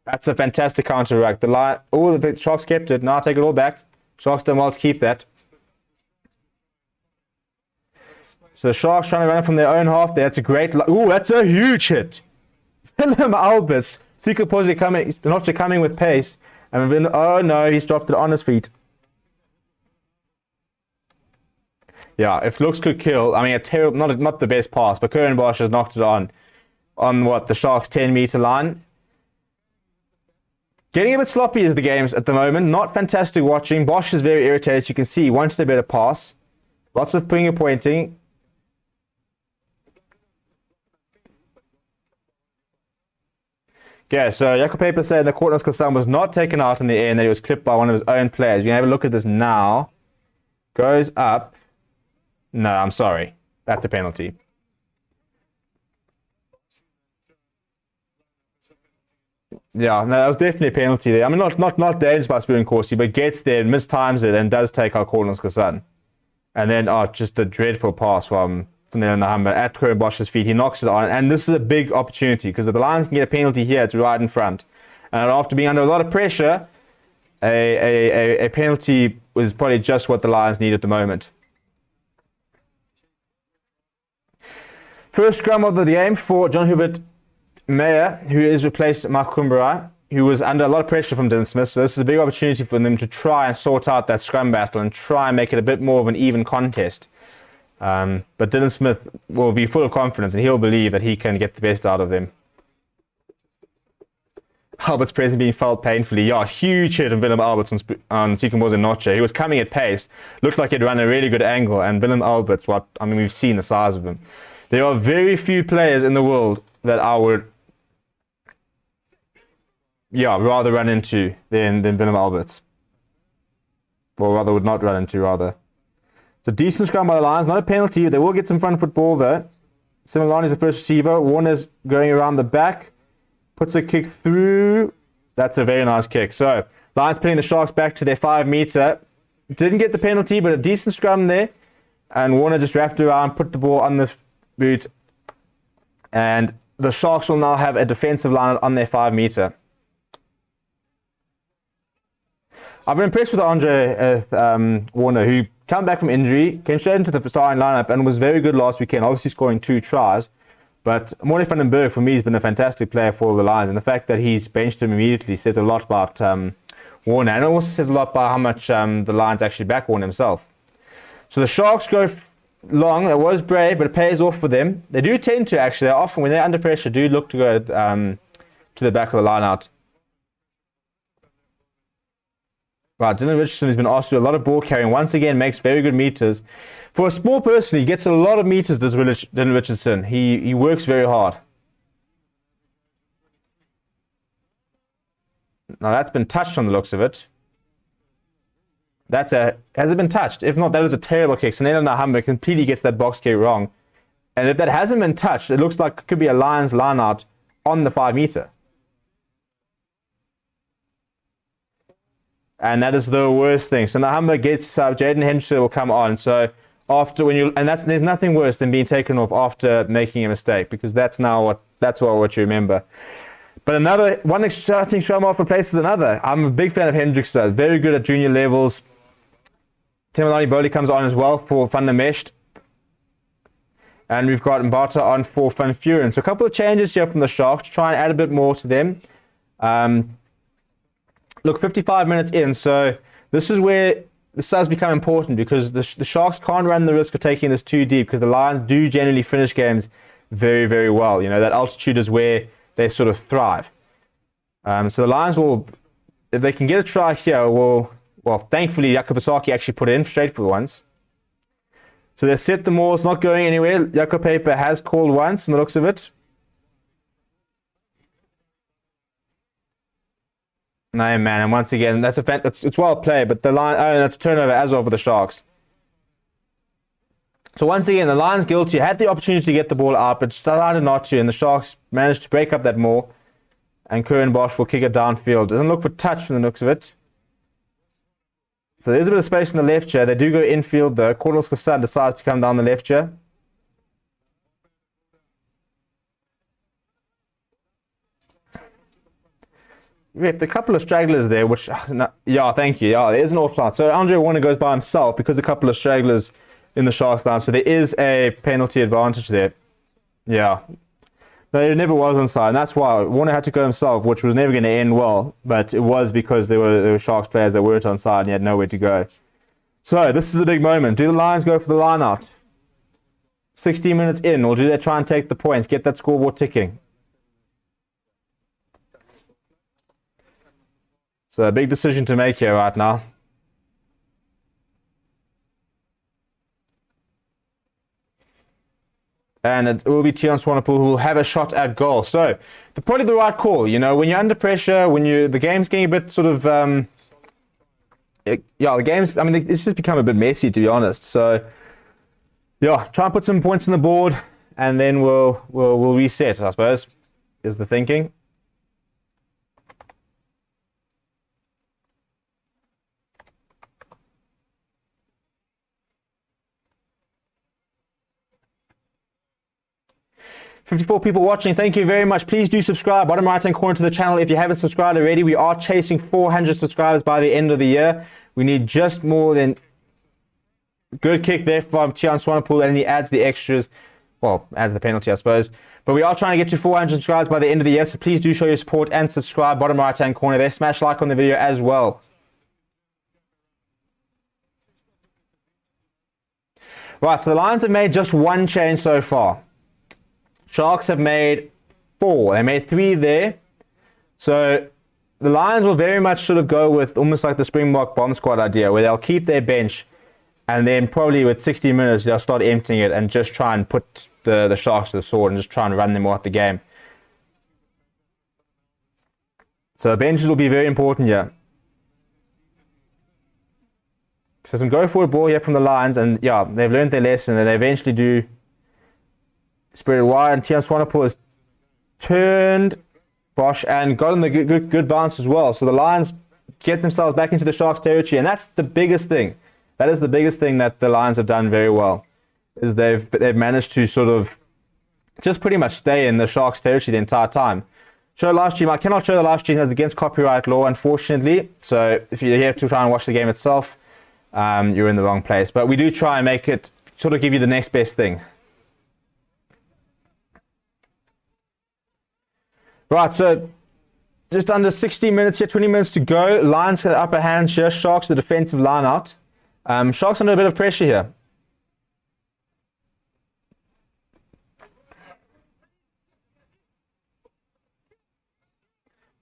That's a fantastic counter ruck. The Sharks kept it. Now take it all back. Sharks done well to keep that. So the Sharks trying to run it from their own half. That's a great... Ooh, that's a huge hit. Willem Albus. Secret Posse coming with pace. And then, oh no, he's dropped it on his feet. Yeah, if looks could kill, I mean, a terrible, not the best pass, but Curran Bosch has knocked it on what, the Sharks' 10-meter line. Getting a bit sloppy is the games at the moment. Not fantastic watching. Bosch is very irritated. You can see he wants a better pass. Lots of finger pointing. Okay, so Jakob Paper said that Courtney's Kassan was not taken out in the air and that he was clipped by one of his own players. You can have a look at this now. Goes up. No, I'm sorry. That's a penalty. Yeah, no, that was definitely a penalty there. I mean, not dangerous by Spoon Corsi, but gets there, mistimes it, and does take out Courtney's Kassan. And then, just a dreadful pass from Sunil Nahamba at Curran Bosch's feet. He knocks it on, and this is a big opportunity because if the Lions can get a penalty here, it's right in front. And after being under a lot of pressure, a penalty was probably just what the Lions need at the moment. First scrum of the game for John Hubert Meyer, who has replaced Mark Kumbarai, who was under a lot of pressure from Dylan Smith. So this is a big opportunity for them to try and sort out that scrum battle and try and make it a bit more of an even contest. But Dylan Smith will be full of confidence and he'll believe that he can get the best out of them. Albert's presence being felt painfully. Yeah, huge hit of Willem Alberts on Seekenboys Noche. He was coming at pace. Looked like he'd run a really good angle. And Willem Alberts, we've seen the size of him. There are very few players in the world that I would, rather run into than Willem Alberts. Or rather, would not run into, rather. It's a decent scrum by the Lions. Not a penalty. They will get some front foot ball, though. Similani's the first receiver. Warner's going around the back. Puts a kick through. That's a very nice kick. So, Lions putting the Sharks back to their 5-meter. Didn't get the penalty, but a decent scrum there. And Warner just wrapped around, put the ball on the boot. And the Sharks will now have a defensive line on their 5 meter. I've been impressed with Andre Warner, who came back from injury, came straight into the starting lineup, and was very good last weekend, obviously scoring 2 tries. But Morley van den Berg, for me, has been a fantastic player for the Lions, and the fact that he's benched him immediately says a lot about Warner, and it also says a lot about how much the Lions actually back Warner himself. So the Sharks go long. It was brave, but it pays off for them. They do tend to, actually, they often, when they're under pressure, do look to go to the back of the line out. Right, Dylan Richardson has been asked to do a lot of ball carrying. Once again, makes very good meters. For a small person, he gets a lot of meters, does Dylan Richardson. He works very hard. Now that's been touched on the looks of it. Has it been touched? If not, that is a terrible kick. So Nela Nahamba completely gets that box kick wrong. And if that hasn't been touched, it looks like it could be a Lions line out on the 5 meter. And that is the worst thing. So Nahamba gets Jaden Henderson will come on. So after there's nothing worse than being taken off after making a mistake, because that's what you remember. But one exciting Shamrock replaces another. I'm a big fan of Hendrickson. Very good at junior levels. Timalani Bowley comes on as well for Van der Mesht. And we've got Mbata on for Van Furen. So a couple of changes here from the Sharks to try and add a bit more to them. Look, 55 minutes in, so this is where the subs become important, because the Sharks can't run the risk of taking this too deep, because the Lions do generally finish games very, very well. You know, that altitude is where they sort of thrive. So the Lions will, if they can get a try here, well, thankfully Jakob Asaki actually put it in straight for once. So they set the maul, it's not going anywhere. Jakob Paper has called once from the looks of it. No, man, and once again, it's well played, but the Lions, that's a turnover as well for the Sharks. So once again, the Lions guilty, had the opportunity to get the ball out, but decided not to, and the Sharks managed to break up that maul, and Curran Bosch will kick it downfield. Doesn't look for touch from the looks of it. So there's a bit of space in the left here. They do go infield though. Cordell Kassan decides to come down the left here. We have a couple of stragglers there, which, yeah, thank you. Yeah, there's an offside. So Andre Warner goes by himself because a couple of stragglers in the Sharks line. So there is a penalty advantage there. Yeah. No, it never was onside, and that's why Warner had to go himself, which was never going to end well. But it was because there were Sharks players that weren't onside and he had nowhere to go. So this is a big moment. Do the Lions go for the line out? 16 minutes in, or do they try and take the points, get that scoreboard ticking? So a big decision to make here right now. And it will be Tian Swanepoel who will have a shot at goal. So probably the right call. You know, when you're under pressure, the game's getting a bit sort of the game's, I mean, it's just become a bit messy, to be honest. So yeah, try and put some points on the board, and then we'll reset, I suppose, is the thinking. $54 people watching, thank you very much. Please do subscribe, bottom right hand corner to the channel if you haven't subscribed already. We are chasing 400 subscribers by the end of the year. We need just more than... Good kick there from Tian Swanepoel, and he adds the extras. Well, adds the penalty, I suppose. But we are trying to get to 400 subscribers by the end of the year, so please do show your support and subscribe, bottom right hand corner there. Smash like on the video as well. Right, so the Lions have made just one change so far. Sharks have made 4. They made 3 there. So the Lions will very much sort of go with almost like the Springbok bomb squad idea, where they'll keep their bench, and then probably with 60 minutes they'll start emptying it and just try and put the Sharks to the sword and just try and run them off the game. So benches will be very important here. So some go forward ball here from the Lions, and yeah, they've learned their lesson, and they eventually do spread it wide, and Tian Swanepoel has turned Bosch and got in the good bounce as well. So the Lions get themselves back into the Sharks territory, and that's the biggest thing. That is the biggest thing that the Lions have done very well, is they've managed to sort of just pretty much stay in the Sharks territory the entire time. Show live stream. I cannot show the live stream as against copyright law, unfortunately. So if you're here to try and watch the game itself, you're in the wrong place. But we do try and make it sort of give you the next best thing. Right, so just under 60 minutes here, 20 minutes to go. Lions got the upper hand here. Sharks the defensive line out. Sharks under a bit of pressure here.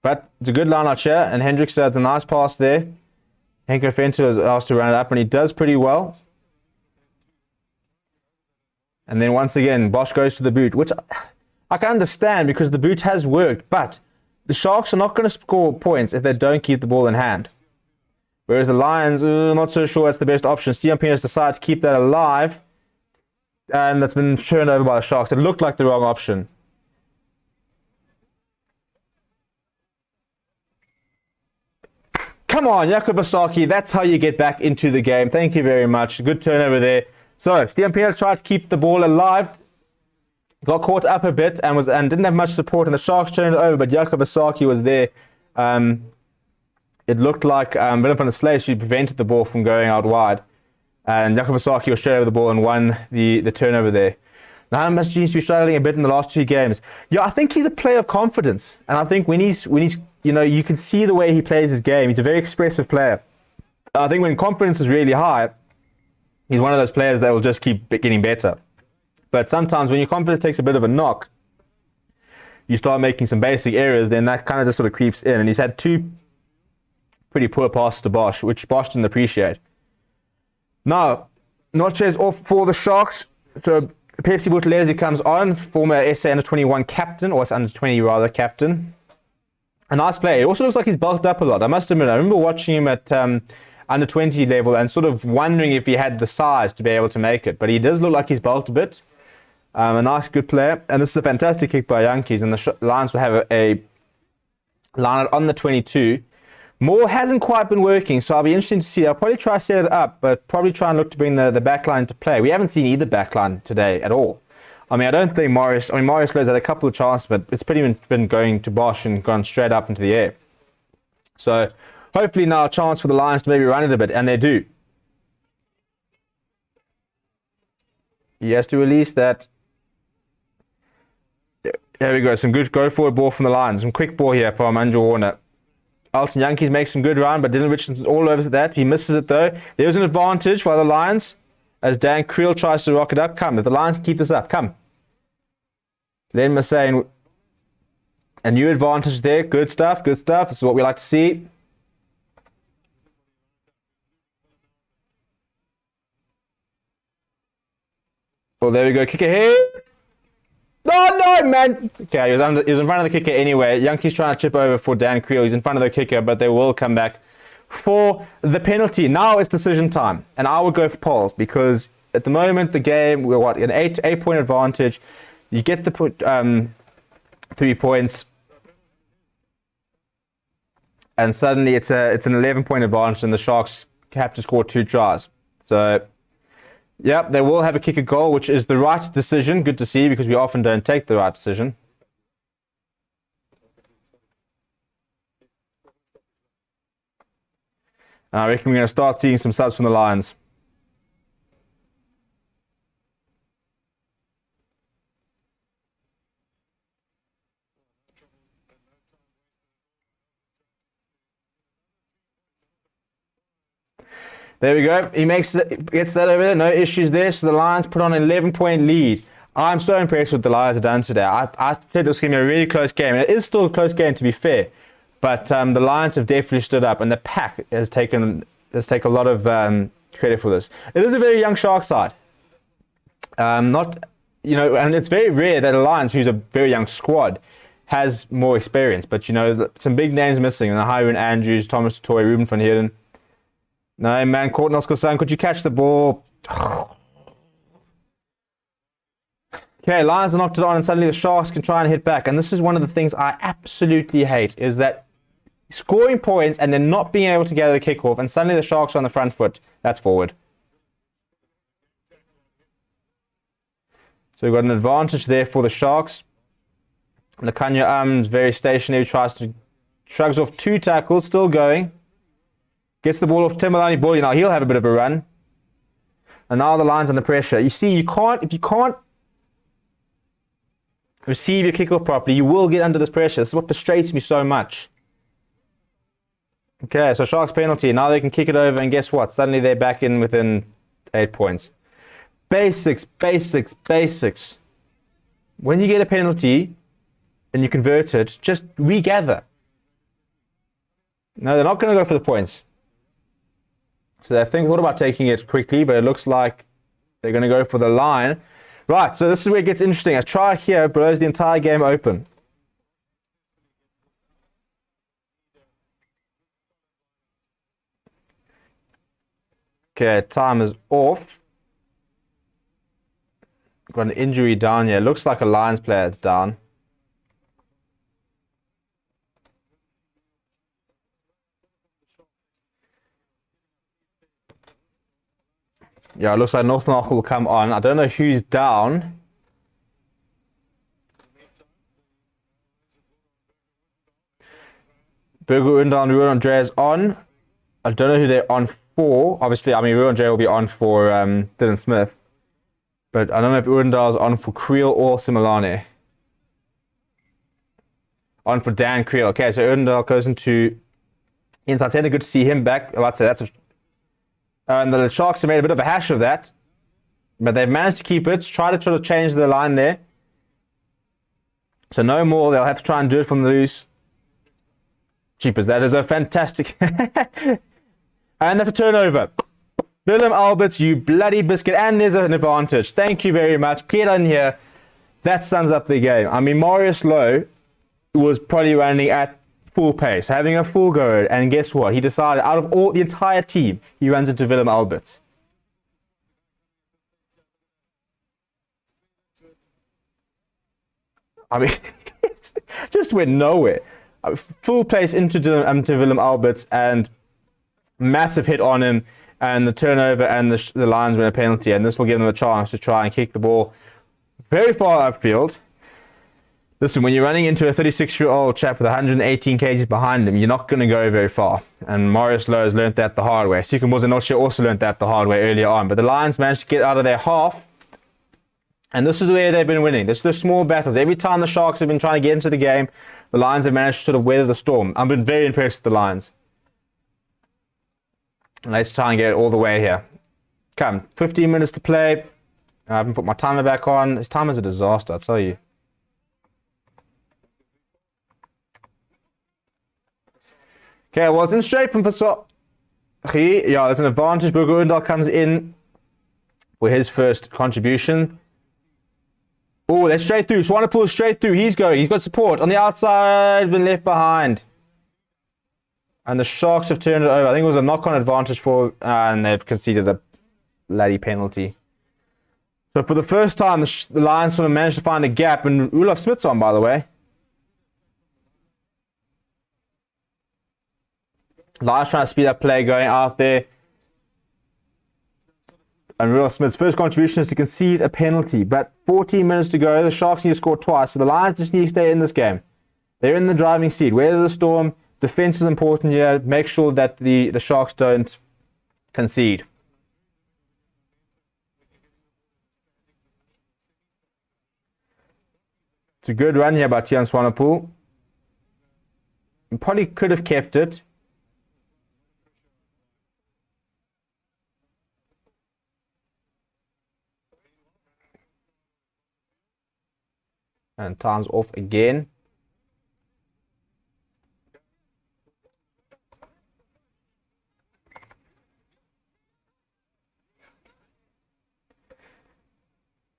But it's a good line out here, and Hendricks has a nice pass there. Henko Fenter is asked to run it up, and he does pretty well. And then once again, Bosch goes to the boot, which I can understand because the boot has worked, but the Sharks are not going to score points if they don't keep the ball in hand. Whereas the Lions, not so sure that's the best option. Stian Pinos decides to keep that alive, and that's been turned over by the Sharks. It looked like the wrong option. Come on, Jakob Asaki, that's how you get back into the game. Thank you very much. Good turnover there. So, Stian Pinos tried to keep the ball alive. Got caught up a bit and didn't have much support, and the Sharks turned it over, but Jakob Asaki was there. It looked like Willem van der Slees prevented the ball from going out wide. And Jakob Asaki was straight over the ball and won the turnover there. Now, must seems to be struggling a bit in the last 2 games. Yeah, I think he's a player of confidence. And I think when he's you know, you can see the way he plays his game. He's a very expressive player. I think when confidence is really high, he's one of those players that will just keep getting better. But sometimes when your confidence takes a bit of a knock, you start making some basic errors, then that kind of just sort of creeps in. And he's had 2 pretty poor passes to Bosch, which Bosch didn't appreciate. Now, Notches off for the Sharks. So Pepsi Buthelezi comes on, former SA Under-21 captain, or Under-20 rather, captain. A nice player. He also looks like he's bulked up a lot. I must admit, I remember watching him at Under-20 level and sort of wondering if he had the size to be able to make it. But he does look like he's bulked a bit. A nice, good player. And this is a fantastic kick by Yankees. And the Lions will have a line on the 22. Moore hasn't quite been working, so I'll be interested to see. I'll probably try to set it up, but probably try and look to bring the back line into play. We haven't seen either back line today at all. I mean, I don't think Maurice Lowe's had a couple of chances, but it's pretty much been going to Bosch and gone straight up into the air. So hopefully now a chance for the Lions to maybe run it a bit, and they do. He has to release that. There we go. Some good go-forward ball from the Lions. Some quick ball here from Andrew Warner. Alton Yankees makes some good run, but Dylan Richardson's all over that. He misses it though. There's an advantage for the Lions as Dan Creel tries to rock it up. Come, if the Lions keep this up, come. Len Massane, a new advantage there. Good stuff, good stuff. This is what we like to see. Well, there we go. Kick ahead. Oh no, man! Okay, he was in front of the kicker anyway. Yankees trying to chip over for Dan Creel. He's in front of the kicker, but they will come back for the penalty. Now it's decision time, and I would go for Poles because at the moment the game we're an 8-point advantage. You get the 3 points, and suddenly it's an 11-point advantage, and the Sharks have to score 2 tries. So. Yep, they will have a kick a goal, which is the right decision. Good to see because we often don't take the right decision. I reckon we're going to start seeing some subs from the Lions. There we go. He gets that over there. No issues there. So the Lions put on an 11-point lead. I'm so impressed with what the Lions have done today. I said this was going to be a really close game. And it is still a close game, to be fair. But the Lions have definitely stood up. And the pack has taken a lot of credit for this. It is a very young Shark side. And it's very rare that a Lions, who's a very young squad, has more experience. But, some big names missing. Hiron Andrews, Thomas Toy, Ruben van Heerden. No, man, Courtney Oscar-son, could you catch the ball? Okay, Lions are knocked it on, and suddenly the Sharks can try and hit back. And this is one of the things I absolutely hate, is that scoring points and then not being able to gather the kickoff, and suddenly the Sharks are on the front foot. That's forward. So we've got an advantage there for the Sharks. Nakanya very stationary, shrugs off 2 tackles, still going. Gets the ball off Timberlani Bully. Now he'll have a bit of a run. And now the Lions under pressure. You see, if you can't receive your kickoff properly, you will get under this pressure. This is what frustrates me so much. Okay, so Sharks penalty. Now they can kick it over, and guess what? Suddenly they're back in within 8 points. Basics, basics, basics. When you get a penalty and you convert it, just regather. No, they're not going to go for the points. So they thought about taking it quickly, but it looks like they're going to go for the line. Right, so this is where it gets interesting. A try here blows the entire game open. Okay, time is off. Got an injury down here. Looks like a Lions player is down. Yeah, it looks like North Knock will come on. I don't know who's down. Burger Unda and Ruan Andreas on. I don't know who they're on for. Obviously, I mean, Ruan Andreas will be on for Dylan Smith. But I don't know if Unda is on for Creel or Similane. On for Dan Creel. Okay, so Unda goes into inside 10. Good to see him back. I'd say that's a... And the Sharks have made a bit of a hash of that. But they've managed to keep it. Try to change the line there. So no more. They'll have to try and do it from the loose. Cheapers. That is a fantastic... And that's a turnover. Willem Alberts, you bloody biscuit. And there's an advantage. Thank you very much. Get on here. That sums up the game. I mean, Marius Lowe was probably running at full pace, having a full go, and guess what? He decided, out of the entire team, he runs into Willem Alberts. I mean, it just went nowhere. Full pace into Willem Alberts, and massive hit on him, and the turnover, and the Lions win a penalty, and this will give them a chance to try and kick the ball very far upfield. Listen, when you're running into a 36-year-old chap with 118 kgs behind him, you're not going to go very far. And Marius Lowe has learnt that the hard way. Sekou Mozanoche also learnt that the hard way earlier on. But the Lions managed to get out of their half. And this is where they've been winning. This is the small battles. Every time the Sharks have been trying to get into the game, the Lions have managed to sort of weather the storm. I've been very impressed with the Lions. Let's try and get it all the way here. Come, 15 minutes to play. I haven't put my timer back on. This timer's a disaster, I tell you. Okay, well, it's in straight from Faso. Yeah, there's an advantage. Burger Undal comes in for his first contribution. Oh, they're straight through. Swanepoel is straight through. He's going. He's got support. On the outside, been left behind. And the Sharks have turned it over. I think it was a knock-on advantage for... and they've conceded a laddie penalty. So for the first time, the Lions sort of managed to find a gap. And Olaf Smith's on, by the way. Lions trying to speed up play, going out there. And Will Smith's first contribution is to concede a penalty. But 14 minutes to go. The Sharks need to score twice. So the Lions just need to stay in this game. They're in the driving seat. Weather the storm. Defense is important here. Make sure that the Sharks don't concede. It's a good run here by Tiaan Swanepoel. Probably could have kept it. And time's off again.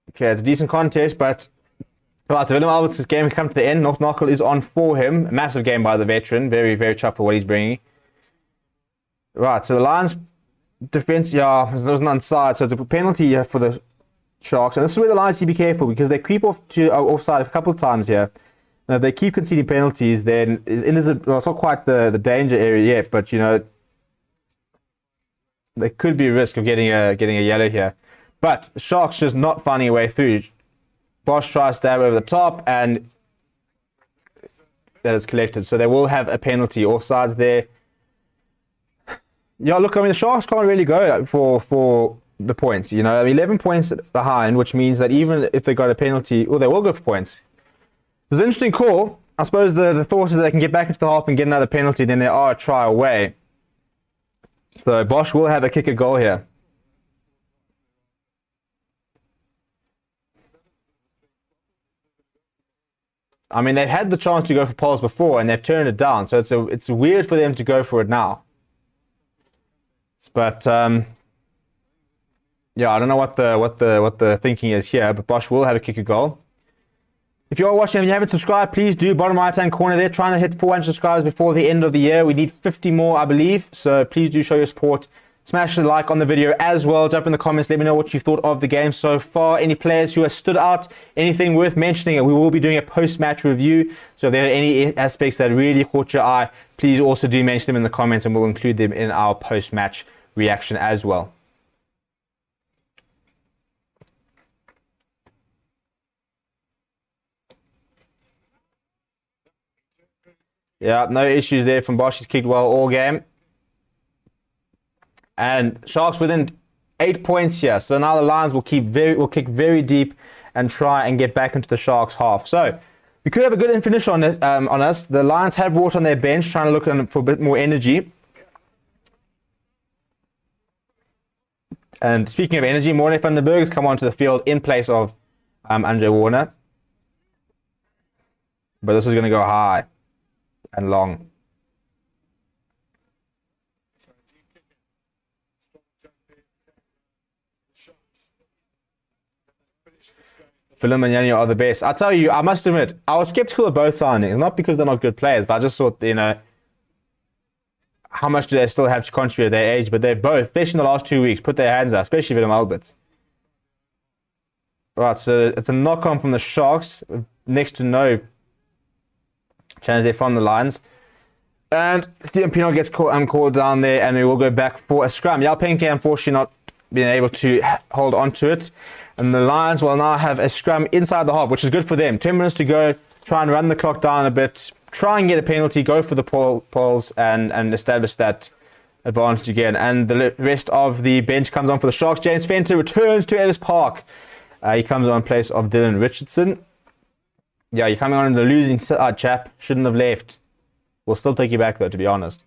Okay, it's a decent contest, but right, so Willem Alberts' game has come to the end. North Knuckle is on for him. A massive game by the veteran. Very, very chuffed for what he's bringing. Right, so the Lions defense, yeah, there was an onside, so it's a penalty here for the Sharks. And this is where the Lions need to be careful, because they creep off to offside a couple of times here. And if they keep conceding penalties, then it's not quite the danger area yet, but you know, there could be a risk of getting a yellow here. But the Sharks just not finding a way through. Bosch tries to stab over the top, and that is collected. So they will have a penalty. Offsides there. Yeah, look, I mean, the Sharks can't really go for the points. You know, 11 points behind, which means that even if they got a penalty, well, they will go for points. It's an interesting call. I suppose the thought is they can get back into the half and get another penalty, then they are a try away. So Bosch will have a kick a goal here. I mean, they've had the chance to go for poles before and they've turned it down. So it's weird for them to go for it now. But yeah, I don't know what the thinking is here, but Bosch will have a kick a goal. If you are watching and you haven't subscribed, please do. Bottom right hand corner there, trying to hit 400 subscribers before the end of the year. We need 50 more, I believe. So please do show your support. Smash the like on the video as well. Jump in the comments. Let me know what you thought of the game so far. Any players who have stood out, anything worth mentioning. We will be doing a post-match review. So if there are any aspects that really caught your eye, please also do mention them in the comments and we'll include them in our post-match reaction as well. Yeah, no issues there from Bosch. He's kicked well all game. And Sharks within 8 points here. So now the Lions will kick very deep and try and get back into the Sharks half. So we could have a good finish on this, on us. The Lions have brought on their bench, trying to look for a bit more energy. And speaking of energy, Morne van den Berg has come onto the field in place of Andre Warner. But this is going to go high and long. Philip and Yanni are the best. I tell you, I must admit, I was skeptical of both signings. Not because they're not good players, but I just thought, you know, how much do they still have to contribute at their age? But they both, especially in the last 2 weeks, put their hands up, especially Willem Alberts. Right, so it's a knock-on from the Sharks. Next to no chance there from the Lions. And Stephen Pienaar gets called down there, and we will go back for a scrum. Jalpenke, unfortunately, not being able to hold on to it. And the Lions will now have a scrum inside the half, which is good for them. 10 minutes to go. Try and run the clock down a bit. Try and get a penalty. Go for the poles and establish that advantage again. And the rest of the bench comes on for the Sharks. James Spencer returns to Ellis Park. He comes on in place of Dylan Richardson. Yeah, you're coming on in the losing side, chap. Shouldn't have left. We'll still take you back, though, to be honest.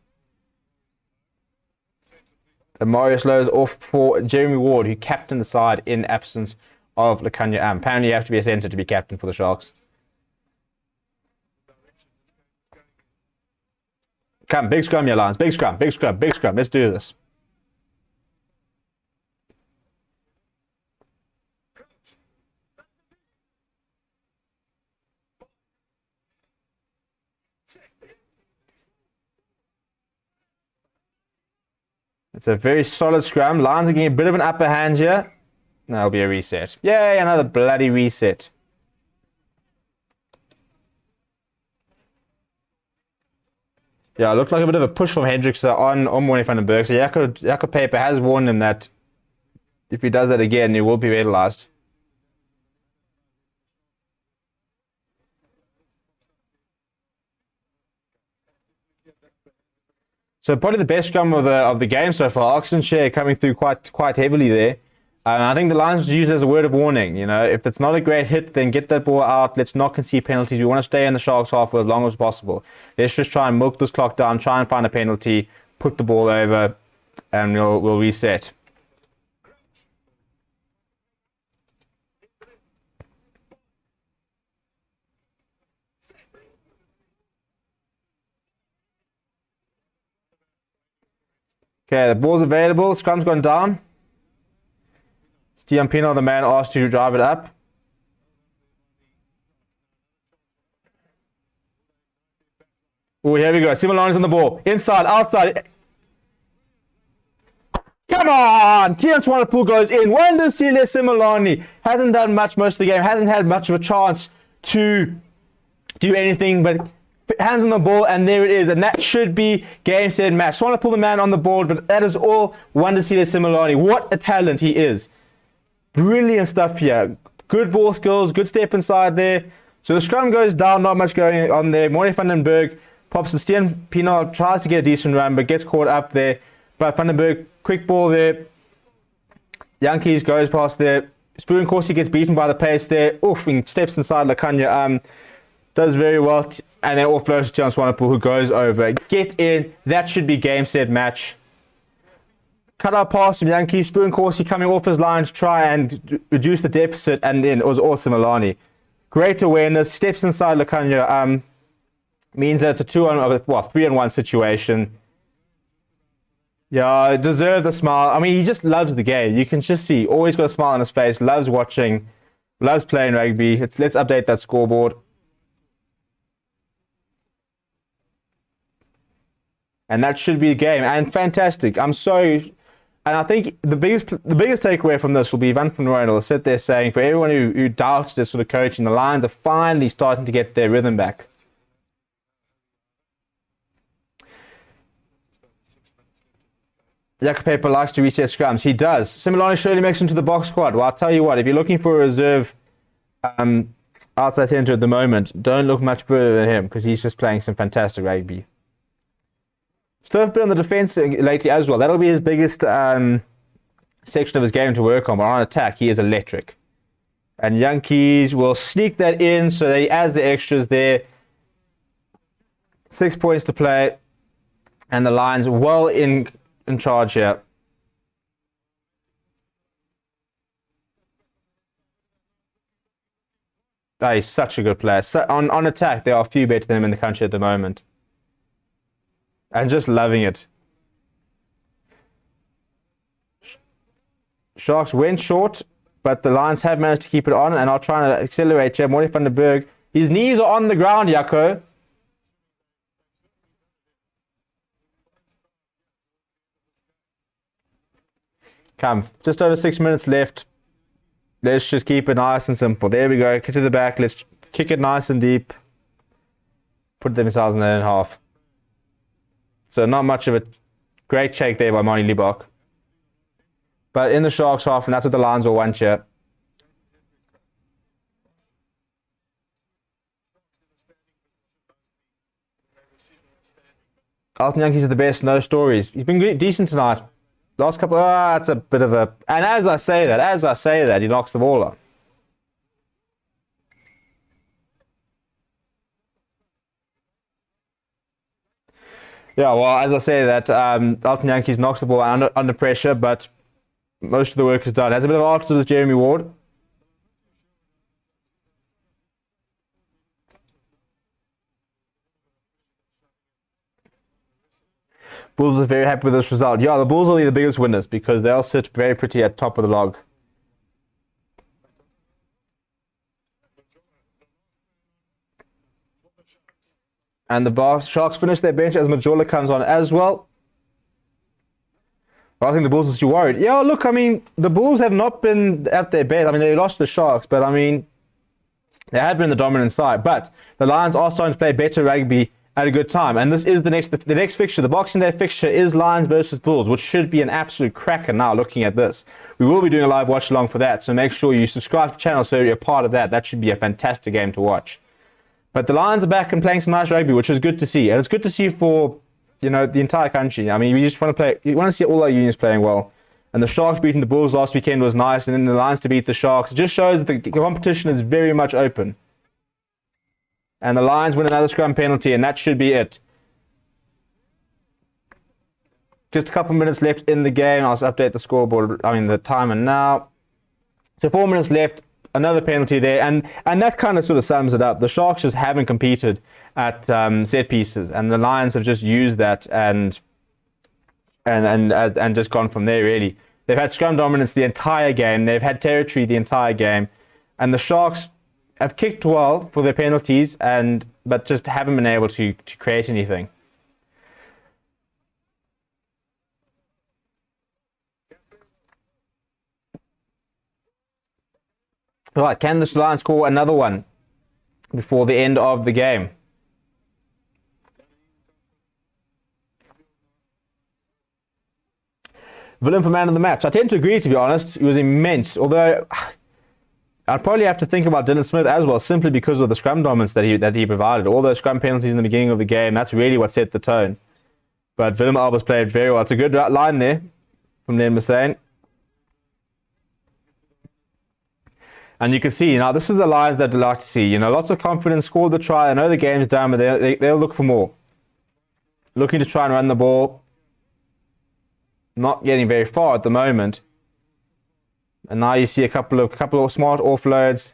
And Marius Lowe is off for Jeremy Ward, who captained the side in absence of Lekanya Am. Apparently, you have to be a centre to be captain for the Sharks. Come, big scrum, your Lions. Big scrum, big scrum, big scrum. Let's do this. It's a very solid scrum. Lions are getting a bit of an upper hand here. That'll be a reset. Yay, another bloody reset. Yeah, it looked like a bit of a push from Hendricks on Morne van den Berg. So Jacob Paper has warned him that if he does that again, he will be penalised. So probably the best scrum of the game so far. Oxenshire coming through quite heavily there. And I think the Lions use it as a word of warning. You know, if it's not a great hit, then get that ball out. Let's not concede penalties. We want to stay in the Sharks half for as long as possible. Let's just try and milk this clock down, try and find a penalty, put the ball over, and we'll reset. Okay, the ball's available. Scrum's gone down. Stephen Pienaar, the man asked to drive it up. Oh, here we go. Similani's on the ball. Inside, outside. Come on! Tian Swanepoel goes in. Wandisile Similani hasn't done much most of the game. Hasn't had much of a chance to do anything, but hands on the ball, and there it is. And that should be game, set, match. Swanepoel, the man on the board, but that is all Wandisile Similani. What a talent he is. Brilliant stuff here. good ball skills, good step inside there. So the scrum goes down, not much going on there. Morty van den Berg pops the Steen Pienaar, tries to get a decent run, but gets caught up there. But van den Berg, quick ball there. Yankees goes past there. Spoon Corsi gets beaten by the pace there. Oof, and steps inside Lakanya. Does very well. And then offloads to John Swanepoel, who goes over. Get in. That should be game, set, match. Cut out pass from Yankees. Spoon Corsi coming off his line to try and reduce the deficit. And then it was awesome, Alani. Great awareness. Steps inside Lakanya. Means that it's a 3-on-1 situation. Yeah, deserve the smile. I mean, he just loves the game. You can just see, always got a smile on his face, loves watching, loves playing rugby. Let's update that scoreboard. And that should be a game. And fantastic. And I think the biggest takeaway from this will be Van van Rooyen will sit there saying, for everyone who doubts this sort of coaching, the Lions are finally starting to get their rhythm back. Jakob likes to reset scrums. He does. Similani surely makes into the box squad. Well, I'll tell you what, if you're looking for a reserve outside centre at the moment, don't look much further than him because he's just playing some fantastic rugby. Still a bit on the defence lately as well. That'll be his biggest section of his game to work on. But on attack, he is electric. And Yankees will sneak that in so that he adds the extras there. 6 points to play. And the Lions well in charge here. That is such a good player. So on attack, there are a few better than him in the country at the moment. And just loving it. Sharks went short, but the Lions have managed to keep it on and are trying to accelerate here. Morty van den Berg. His knees are on the ground, Jaco. Come, just over 6 minutes left. Let's just keep it nice and simple. There we go. Get to the back. Let's kick it nice and deep. Put themselves in that half. So not much of a great shake there by Moni Liebach. But in the Sharks half, and that's what the Lions will want here. Alton Yankees are the best. No stories. He's been decent tonight. Last couple, that's a bit of a... And as I say that, he knocks the ball on. Yeah, well, as I say that, Alton Yankees knocks the ball under pressure, but most of the work is done. Has a bit of artist with Jeremy Ward. Bulls are very happy with this result. Yeah, the Bulls will be the biggest winners because they'll sit very pretty at top of the log. And the Sharks finish their bench as Majola comes on as well. Well, I think the Bulls are still worried. Yeah, look, I mean, the Bulls have not been at their best. I mean, they lost the Sharks, but I mean, they had been the dominant side. But the Lions are starting to play better rugby at a good time. And this is the next fixture. The Boxing Day fixture is Lions versus Bulls, which should be an absolute cracker now looking at this. We will be doing a live watch along for that, so make sure you subscribe to the channel so you're a part of that. That should be a fantastic game to watch. But the Lions are back and playing some nice rugby, which is good to see. And it's good to see for, the entire country. I mean, we just want to see all our unions playing well. And the Sharks beating the Bulls last weekend was nice, and then the Lions to beat the Sharks. It just shows that the competition is very much open. And the Lions win another scrum penalty, and that should be it. Just a couple minutes left in the game. I'll update the scoreboard, the timer now. So 4 minutes left, another penalty there. And that kind of sort of sums it up. The Sharks just haven't competed at set pieces, and the Lions have just used that and just gone from there, really. They've had scrum dominance the entire game. They've had territory the entire game. And the Sharks have kicked well for their penalties, but just haven't been able to create anything. Right, can the Lions score another one before the end of the game? Willem for man of the match. I tend to agree, to be honest. It was immense. Although, I'd probably have to think about Dylan Smith as well, simply because of the scrum dominance that he provided. All those scrum penalties in the beginning of the game, that's really what set the tone. But Willem Alberts played very well. It's a good line there from Len Massane. And you can see, now this is the lines that I'd like to see. Lots of confidence, scored the try. I know the game's done, but they'll look for more. Looking to try and run the ball. Not getting very far at the moment. And now you see a couple of smart offloads.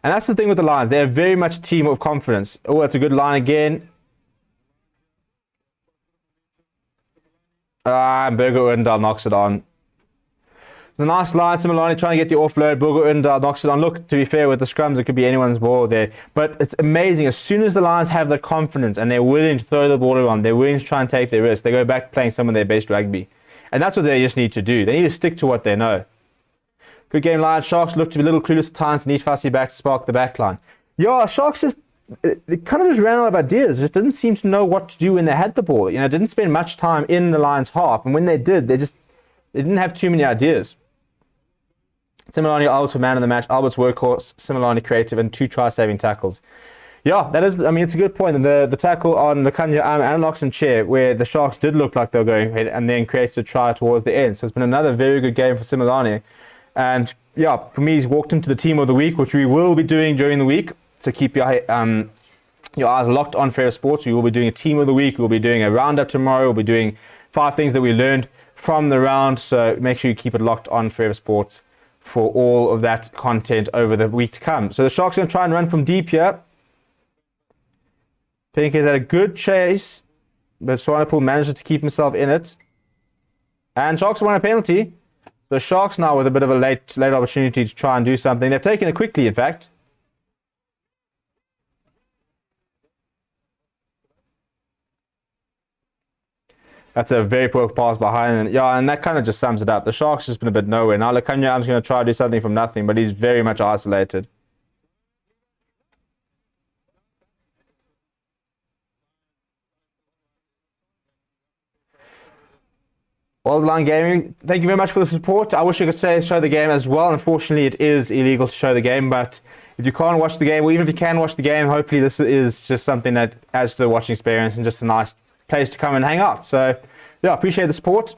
And that's the thing with the Lions. They're very much a team of confidence. Oh, that's a good line again. Burger Urndal knocks it on. The nice line, Similani trying to get the offload. Burger Urndal knocks it on. Look, to be fair, with the scrums, it could be anyone's ball there. But it's amazing. As soon as the Lions have the confidence and they're willing to throw the ball around, they're willing to try and take their risks, they go back playing some of their best rugby. And that's what they just need to do. They need to stick to what they know. Good game, Lions. Sharks look to be a little clueless at times. Need Fussy back to spark the back line. Yeah, Sharks they kind of just ran out of ideas. Just didn't seem to know what to do when they had the ball. Didn't spend much time in the Lions' half. And when they did, they didn't have too many ideas. Similani Alberts for man of the match. Alberts workhorse, Similani creative, and 2 try-saving tackles. Yeah, that is. It's a good point. The tackle on Lekanya and Loxon Chair, where the Sharks did look like they were going ahead, and then created a try towards the end. So it's been another very good game for Similani. And yeah, for me, he's walked into the team of the week, which we will be doing during the week. So keep your eyes locked on Fair Sports. We will be doing a team of the week. We'll be doing a roundup tomorrow. We'll be doing 5 things that we learned from the round. So make sure you keep it locked on Fair Sports for all of that content over the week to come. So the Sharks are going to try and run from deep here. Pink has had a good chase, but Swanepoel managed to keep himself in it. And Sharks won a penalty. The Sharks now with a bit of a late opportunity to try and do something. They've taken it quickly, in fact. That's a very poor pass behind. And that kind of just sums it up. The Sharks just been a bit nowhere. Now Lekanya Am's going to try to do something from nothing, but he's very much isolated. Well, Line Gaming, thank you very much for the support. I wish I could show the game as well. Unfortunately, it is illegal to show the game, but if you can't watch the game, or even if you can watch the game, hopefully this is just something that adds to the watching experience and just a nice place to come and hang out. So, yeah, appreciate the support.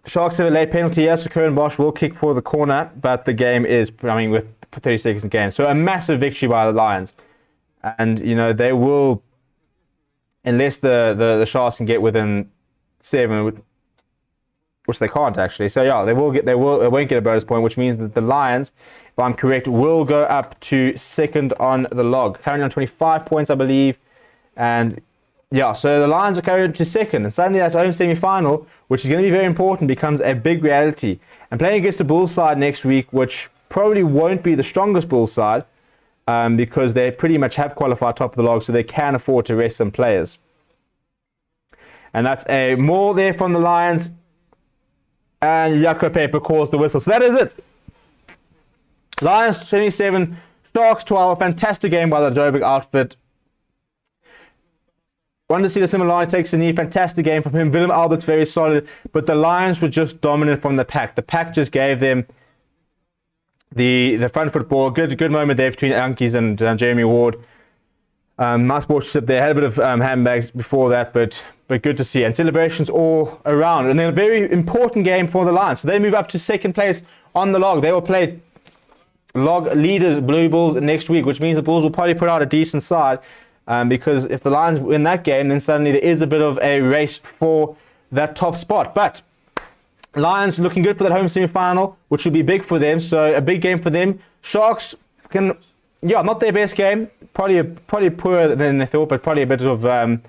Sharks have a late penalty here, so Curran Bosch will kick for the corner, but the game is, with 30 seconds in game. So a massive victory by the Lions. And, they will, unless the Sharks can get within 7, which they can't actually. So yeah, they won't get a bonus point, which means that the Lions, if I'm correct, will go up to 2nd on the log. Currently on 25 points, I believe. And yeah, so the Lions are going to 2nd, and suddenly that home semi-final, which is going to be very important, becomes a big reality. And playing against the Bulls side next week, which probably won't be the strongest Bulls side, because they pretty much have qualified top of the log, so they can afford to rest some players. And that's a more there from the Lions. And Jaco Paper calls the whistle. So that is it. Lions 27, Sharks 12. Fantastic game by the Joburg outfit. Wanted to see the Similani takes a knee. Fantastic game from him. Willem Alberts very solid. But the Lions were just dominant from the pack. The pack just gave them the front foot ball. Good moment there between Ankies and Jeremy Ward. Nice sportsmanship there. Had a bit of handbags before that, but good to see. And celebrations all around. And then a very important game for the Lions. So they move up to 2nd place on the log. They will play log leaders, Blue Bulls, next week, which means the Bulls will probably put out a decent side. Because if the Lions win that game, then suddenly there is a bit of a race for that top spot. But Lions looking good for that home semi-final, which will be big for them. So a big game for them. Sharks can... Yeah, not their best game. Probably poorer than they thought, but probably a bit of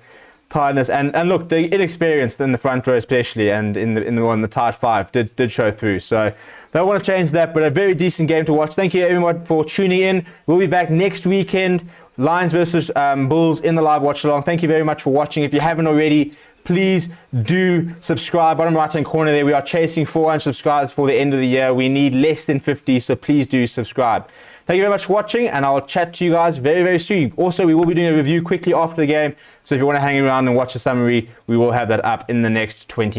tiredness. And look, the inexperience in the front row especially, and in the tight 5 did show through. So don't want to change that, but a very decent game to watch. Thank you everyone for tuning in. We'll be back next weekend. Lions versus Bulls in the live watch along. Thank you very much for watching. If you haven't already, please do subscribe. Bottom right hand corner there, we are chasing 400 subscribers for the end of the year. We need less than 50, so please do subscribe. Thank you very much for watching, and I'll chat to you guys very, very soon. Also, we will be doing a review quickly after the game, so if you want to hang around and watch a summary, we will have that up in the next 20 minutes.